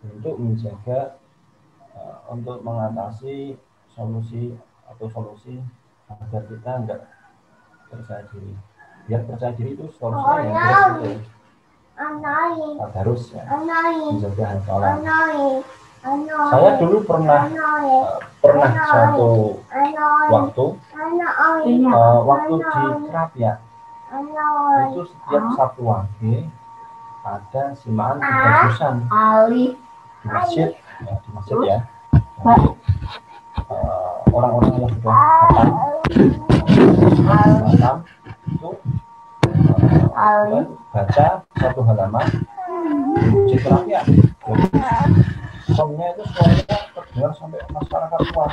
untuk menjaga, untuk mengatasi solusi agar kita enggak percaya diri. Biar percaya diri itu solusinya yang terus harus ya, menjaga hafalan. Saya dulu pernah suatu waktu di Kerapia itu setiap Sabtu Wage ada simaan tabarusan di masjid ya. Orang-orang yang sudah hatam itu baca satu halaman di Kerapia. Songnya itu suaranya terdengar sampai masyarakat luar.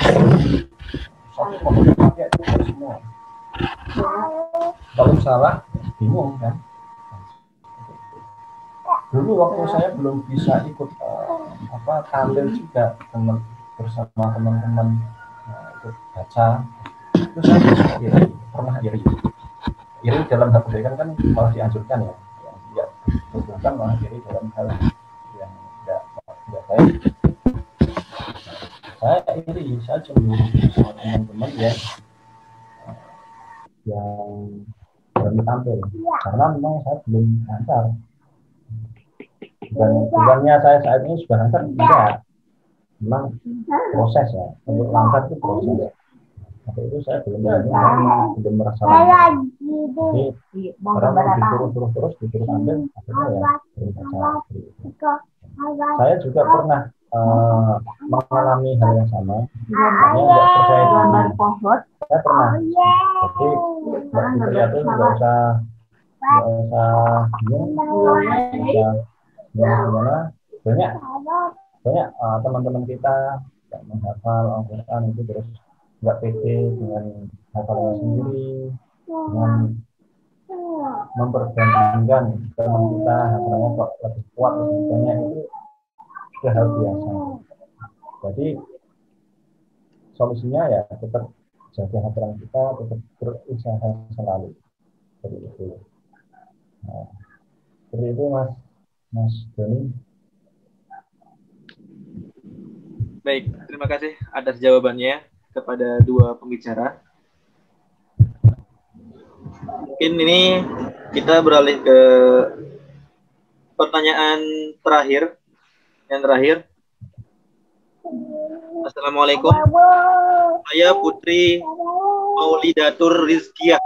Satu pondok Kerapia itu semua. Kalau salah bingung kan. Dulu waktu saya belum bisa ikut tampil juga bersama teman-teman ikut baca, itu saya pernah iri dalam hal kebaikan kan malah dianjurkan ya, yang tidak dianjurkan malah iri dalam hal yang tidak baik. Saya iri, saya cemburu sama teman-teman yang berani tampil karena memang saya belum lancar. Dan bukannya saya saat ini sudah lancar, tidak. Memang proses ya, untuk lancar itu proses. Tapi itu saya belum merasa lancar. Jadi orang disuruh ambil, akhirnya ya baca. Saya juga pernah mengalami hal yang sama. Saya tidak percaya diri. Saya pernah. Jadi waktu itu nggak usah gimana banyak teman-teman kita yang menghafal Al-Quran itu terus nggak pede dengan hafalannya sendiri, dengan memperbandingkan teman kita hafalannya kok lebih kuat lebih banyak, itu sudah hal biasa. Jadi solusinya ya tetap jaga hafalan kita, tetap berusaha selalu seperti itu. Nah, seperti itu Mas Doni. Baik, terima kasih atas jawabannya kepada dua pembicara. Mungkin ini kita beralih ke pertanyaan terakhir. Yang terakhir. Assalamualaikum. Saya Putri Maulidatur Rizkiah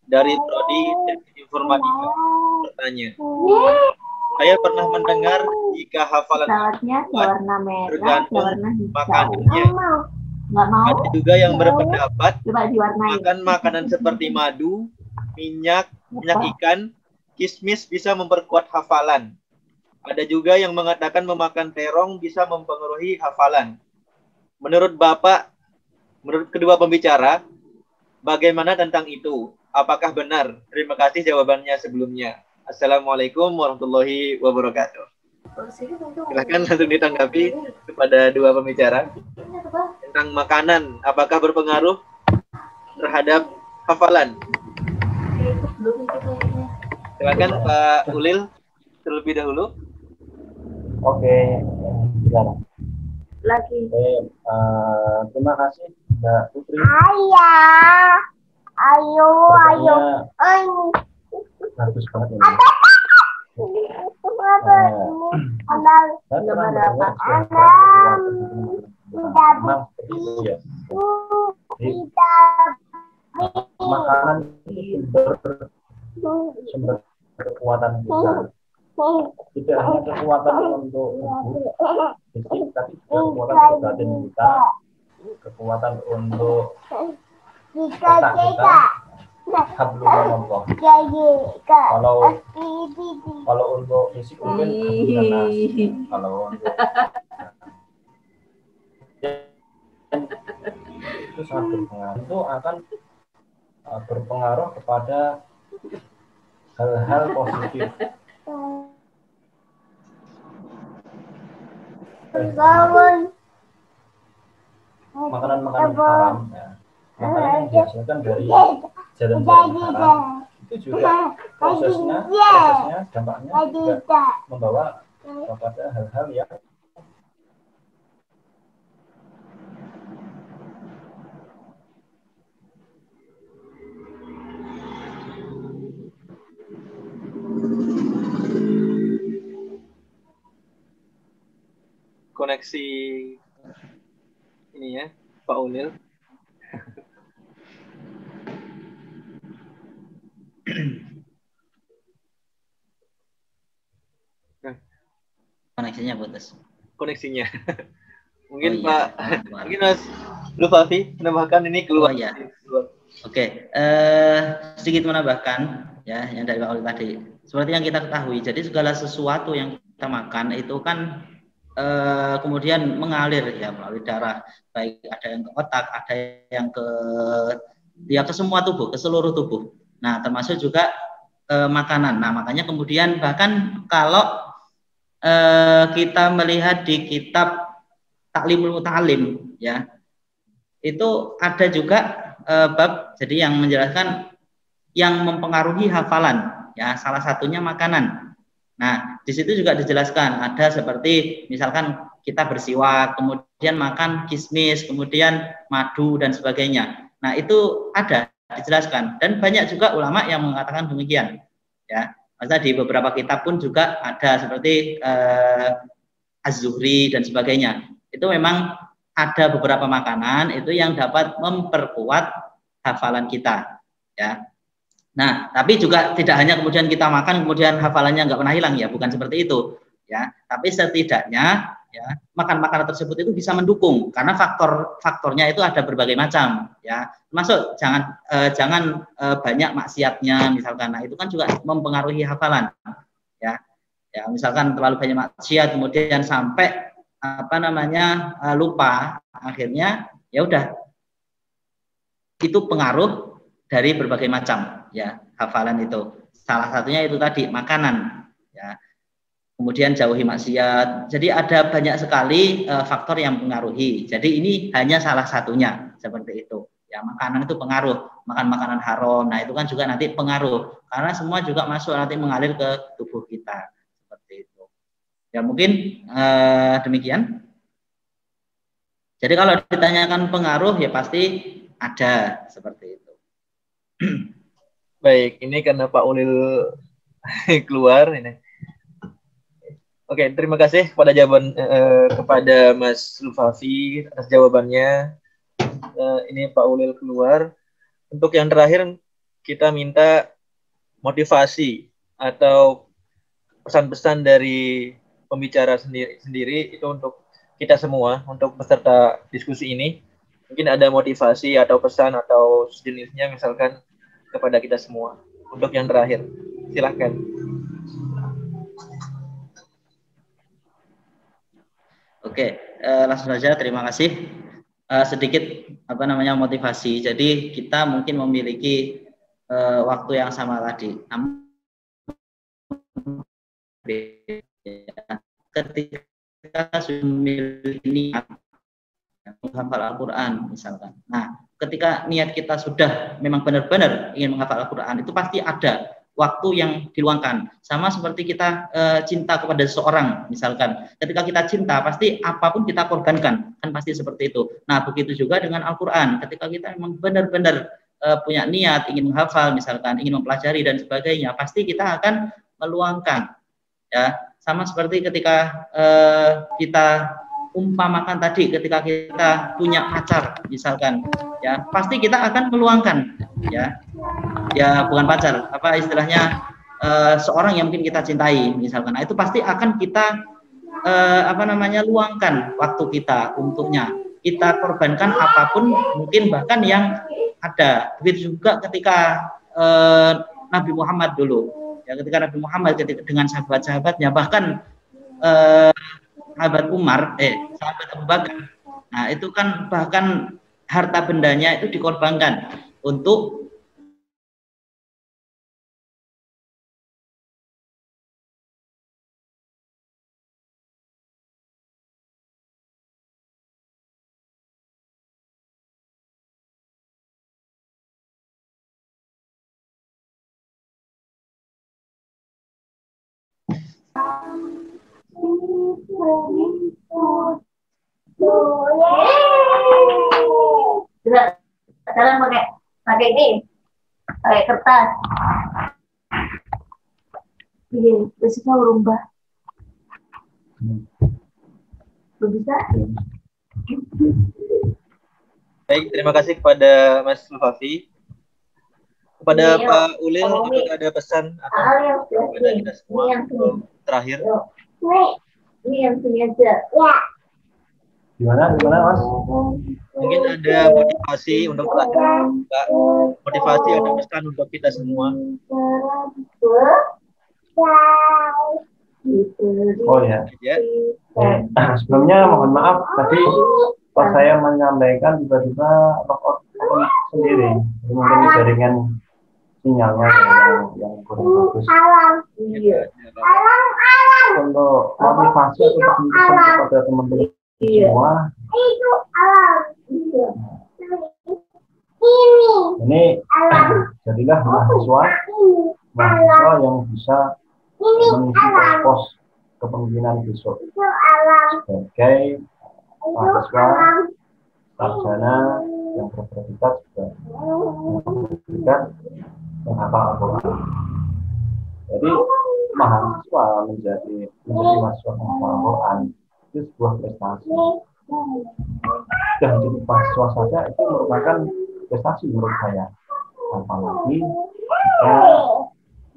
dari Prodi Teknik Informatika. Bertanya. Saya pernah mendengar jika hafalan tergantung makanannya. Ada juga yang berpendapat makan makanan seperti madu, minyak ikan, kismis bisa memperkuat hafalan. Ada juga yang mengatakan memakan terong bisa mempengaruhi hafalan. Menurut Bapak, menurut kedua pembicara, bagaimana tentang itu? Apakah benar? Terima kasih jawabannya sebelumnya. Assalamualaikum warahmatullahi wabarakatuh. Silakan langsung ditanggapi kepada dua pembicara tentang makanan, apakah berpengaruh terhadap hafalan? Silakan Pak Ulil terlebih dahulu. Oke, lagi. Terima kasih Mbak Putri. Ayo. Bagus banget ini. Makanan itu sumber kekuatan kita. Tidak hanya kekuatan untuk fisik, tapi juga kekuatan untuk batin kita, kekuatan untuk otak kita. Hablumullah. Kalau untuk fisik mungkin kalau untuk itu sangat berpengaruh. Itu akan berpengaruh kepada hal-hal positif. makanan-makanan haram, ya, makanan yang dihasilkan dari jalan-jalan haram, itu juga prosesnya dampaknya juga membawa kepada hal-hal yang koneksi ini ya, Pak Unil. Koneksinya putus. Koneksinya. Mungkin Oh, iya. Pak, mungkin Mas Lufafi menambahkan ini keluar. Oh, iya. Oke, sedikit menambahkan ya yang dari Pak Oli tadi. Seperti yang kita ketahui, jadi segala sesuatu yang kita makan itu kan kemudian mengalir ya melalui darah, baik ada yang ke otak, ada yang ke semua tubuh, ke seluruh tubuh. Nah, termasuk juga makanan. Nah, makanya kemudian bahkan kalau kita melihat di kitab Taklimul Muta'alim ya, itu ada juga bab jadi yang menjelaskan yang mempengaruhi hafalan ya, salah satunya makanan. Nah, di situ juga dijelaskan ada seperti misalkan kita bersiwak, kemudian makan kismis, kemudian madu dan sebagainya. Nah, itu ada dijelaskan dan banyak juga ulama yang mengatakan demikian. Ya, maksudnya di beberapa kitab pun juga ada seperti Az-Zuhri dan sebagainya. Itu memang ada beberapa makanan itu yang dapat memperkuat hafalan kita. Ya. Nah, tapi juga tidak hanya kemudian kita makan kemudian hafalannya nggak pernah hilang ya, bukan seperti itu ya. Tapi setidaknya ya makan makanan tersebut itu bisa mendukung karena faktornya itu ada berbagai macam ya. Termasuk jangan banyak maksiatnya misalkan. Nah, itu kan juga mempengaruhi hafalan ya. Ya, misalkan terlalu banyak maksiat kemudian sampai lupa, akhirnya ya udah itu pengaruh dari berbagai macam ya hafalan itu. Salah satunya itu tadi makanan ya. Kemudian jauhi maksiat. Jadi ada banyak sekali faktor yang mempengaruhi. Jadi ini hanya salah satunya seperti itu. Ya, makanan itu pengaruh, makan makanan haram. Nah, itu kan juga nanti pengaruh karena semua juga masuk nanti mengalir ke tubuh kita seperti itu. Ya, mungkin demikian. Jadi kalau ditanyakan pengaruh ya pasti ada seperti itu. Baik, ini karena Pak Ulil keluar ini. Oke, terima kasih kepada Mas Lufafi atas jawabannya. Ini Pak Ulil keluar. Untuk yang terakhir kita minta motivasi atau pesan-pesan dari pembicara sendiri itu untuk kita semua, untuk peserta diskusi ini. Mungkin ada motivasi atau pesan atau sejenisnya misalkan kepada kita semua. Untuk yang terakhir, silahkan. Oke, langsung saja terima kasih. Sedikit motivasi. Jadi kita mungkin memiliki waktu yang sama tadi. Namun ketika sudah memiliki niat menghafal Al-Quran misalkan. Nah, ketika niat kita sudah memang benar-benar ingin menghafal Al-Quran, itu pasti ada waktu yang diluangkan. Sama seperti kita cinta kepada seseorang misalkan. Ketika kita cinta pasti apapun kita korbankan, kan pasti seperti itu. Nah, begitu juga dengan Al-Quran. Ketika kita memang benar-benar punya niat ingin menghafal misalkan, ingin mempelajari dan sebagainya, pasti kita akan meluangkan. Ya, sama seperti ketika kita umpamakan tadi, ketika kita punya pacar misalkan, ya pasti kita akan meluangkan ya bukan pacar, apa istilahnya seorang yang mungkin kita cintai misalkan. Nah, itu pasti akan kita luangkan waktu kita untuknya, kita korbankan apapun mungkin bahkan yang ada. Begitu juga ketika Nabi Muhammad dulu ya, ketika Nabi Muhammad dengan sahabat-sahabatnya, bahkan sahabat Abu Bakar. Nah, itu kan bahkan harta bendanya itu dikorbankan untuk Sekarang pakai ini, pakai kertas. Iya, besoknya berubah. Belum bisa. Baik, terima kasih kepada Mas Lufafi. Kepada Pak Ulil, apakah ada pesan atau kepada kita semua terakhir? Ini yang punya aja. Ya. Gimana Mas? Mungkin ada motivasi untuk motivasi atau pesan untuk kita semua. Oh ya. Sebelumnya mohon maaf tadi pas saya menyampaikan tiba-tiba log sendiri. Mungkin jaringan sinyalnya yang kurang bagus. Untuk motivasi atau pesan kepada teman-teman semua. Ini jadilah mahasiswa yang bisa mengisi pos kepemimpinan besok sebagai mahasiswa sarjana yang berpredikat menghafal Al-Quran. Jadi mahasiswa menjadi mahasiswa menghafal Al-Quran itu sebuah prestasi. Dan jadi mahasiswa saja itu merupakan prestasi menurut saya. Apalagi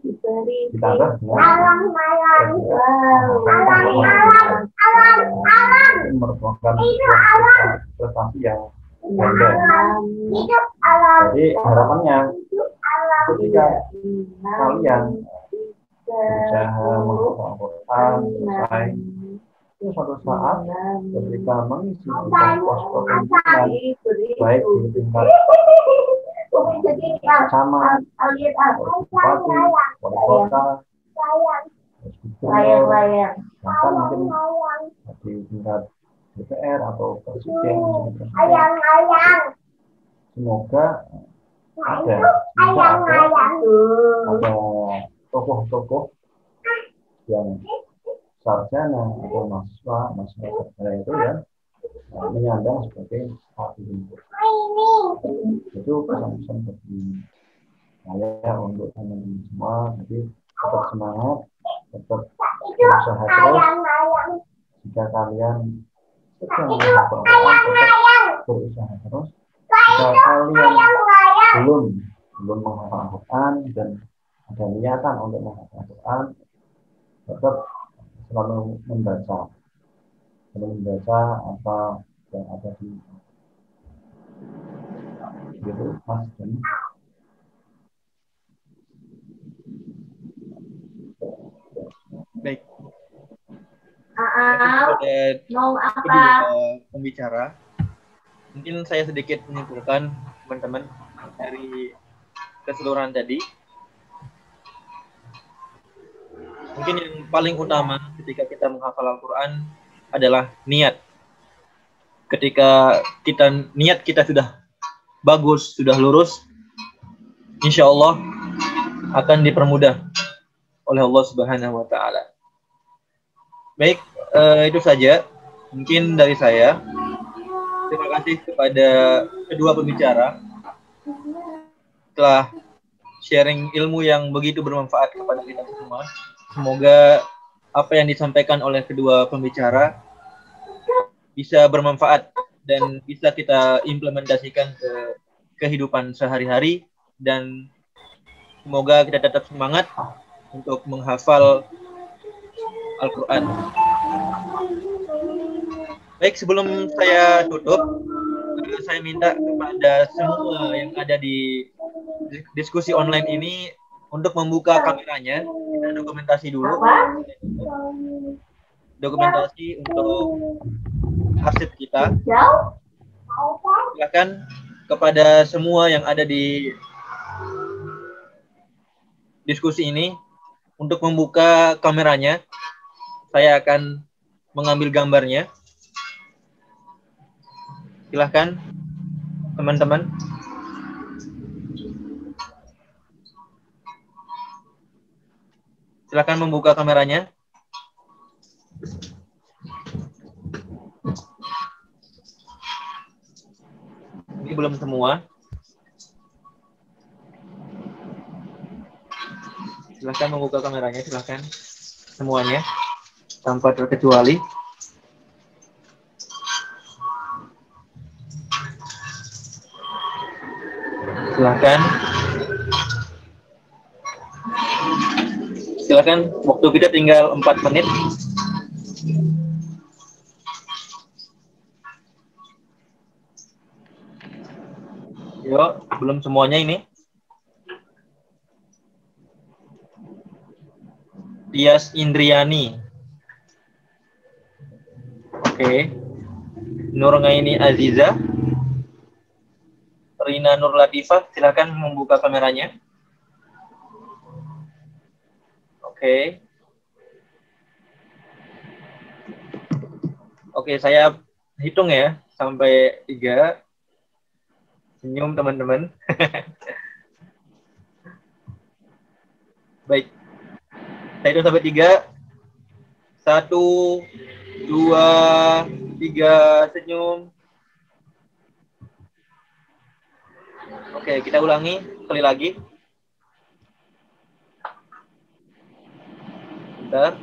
ditambah dengan merupakan prestasi yang ganda. Jadi harapannya ketika kalian berusaha menghafal Al-Quran selesai, itu suatu saat ketika mengisi pos kepemimpinan baik di tingkat camat, bupati, wali kota, bahkan mungkin di tingkat DPR atau presiden. Semoga ada tokoh-tokoh yang sarjana atau mahasiswa sarjana itu ya menyandang sebagai ahli hukum. Itu pesan-pesan bagi saya untuk teman-teman semua. Jadi tetap semangat, tetap berusaha terus. Jika kalian sedang menghafal Al-Quran, tetap berusaha terus. Jika kalian belum menghafal Al-Quran dan ada niatan untuk menghafal Al-Quran, tetap selalu membaca apa yang ada di gitu Mas Jani. Baik. Mau apa? Kedua pembicara, mungkin saya sedikit menyimpulkan teman-teman dari keseluruhan tadi. Mungkin yang paling utama ketika kita menghafal Al-Quran adalah niat. Ketika niat kita sudah bagus, sudah lurus, insya Allah akan dipermudah oleh Allah Subhanahu wa Ta'ala. Baik, itu saja mungkin dari saya. Terima kasih kepada kedua pembicara telah sharing ilmu yang begitu bermanfaat kepada kita semua. Semoga apa yang disampaikan oleh kedua pembicara bisa bermanfaat dan bisa kita implementasikan ke kehidupan sehari-hari, dan semoga kita tetap semangat untuk menghafal Al-Quran. Baik, sebelum saya tutup, saya minta kepada semua yang ada di diskusi online ini untuk membuka kameranya. Kita dokumentasi dulu. Dokumentasi untuk arsip kita. Silakan kepada semua yang ada di diskusi ini untuk membuka kameranya. Saya akan mengambil gambarnya. Silakan teman-teman. Silakan membuka kameranya. Ini belum semua. Silahkan membuka kameranya, silahkan. Semuanya, tanpa terkecuali. Silahkan. Silahkan, waktu kita tinggal 4 menit. Yuk, belum semuanya ini. Tias Indriani. Oke. Nurgaini Aziza. Rina Nur Latifah, silakan membuka kameranya. Oke. Oke, saya hitung ya sampai 3. Senyum teman-teman. Baik. Saya hitung sampai 3. 1, 2, 3, senyum. Oke, kita ulangi sekali lagi. Bentar.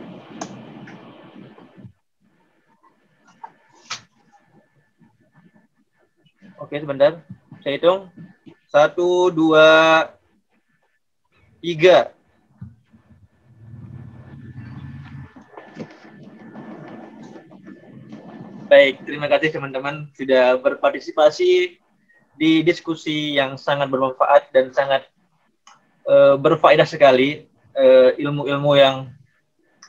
Oke, sebentar. Saya hitung. 1, 2, 3. Baik, terima kasih teman-teman sudah berpartisipasi di diskusi yang sangat bermanfaat dan sangat berfaedah sekali. Ilmu-ilmu yang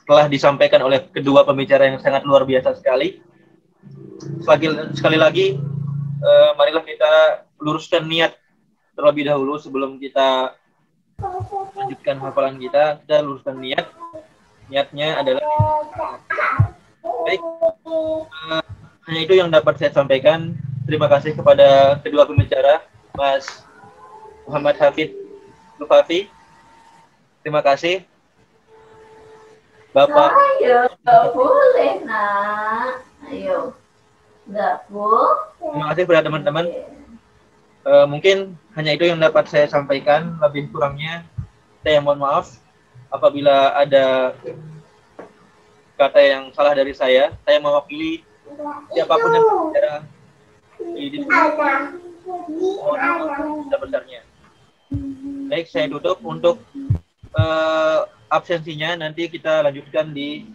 telah disampaikan oleh kedua pembicara yang sangat luar biasa sekali. Sekali lagi, marilah kita luruskan niat terlebih dahulu sebelum kita lanjutkan hafalan kita. Kita luruskan niat. Niatnya adalah baik. Hanya itu yang dapat saya sampaikan. Terima kasih kepada kedua pembicara, Mas Muhammad Hafid Lufafi. Terima kasih. Bapak. Ayo, nggak boleh, nak. Ayo, nggak boleh. Terima kasih kepada teman-teman. Mungkin hanya itu yang dapat saya sampaikan. Lebih kurangnya, saya mohon maaf apabila ada kata yang salah dari saya. Saya mewakili siapapun yang berbicara di diskusi. Mohon maaf sebesar-besarnya. Baik, saya tutup untuk absensinya. Nanti kita lanjutkan di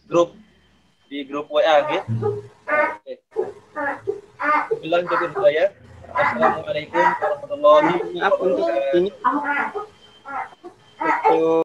grup WA, ya. Oke. Bilang cukup saya. Assalamualaikum warahmatullahi Maaf untuk ini. Untuk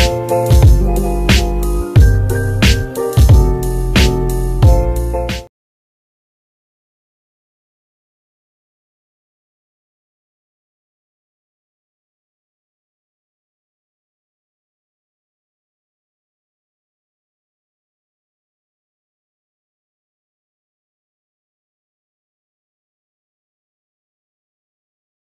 wabarakatuh.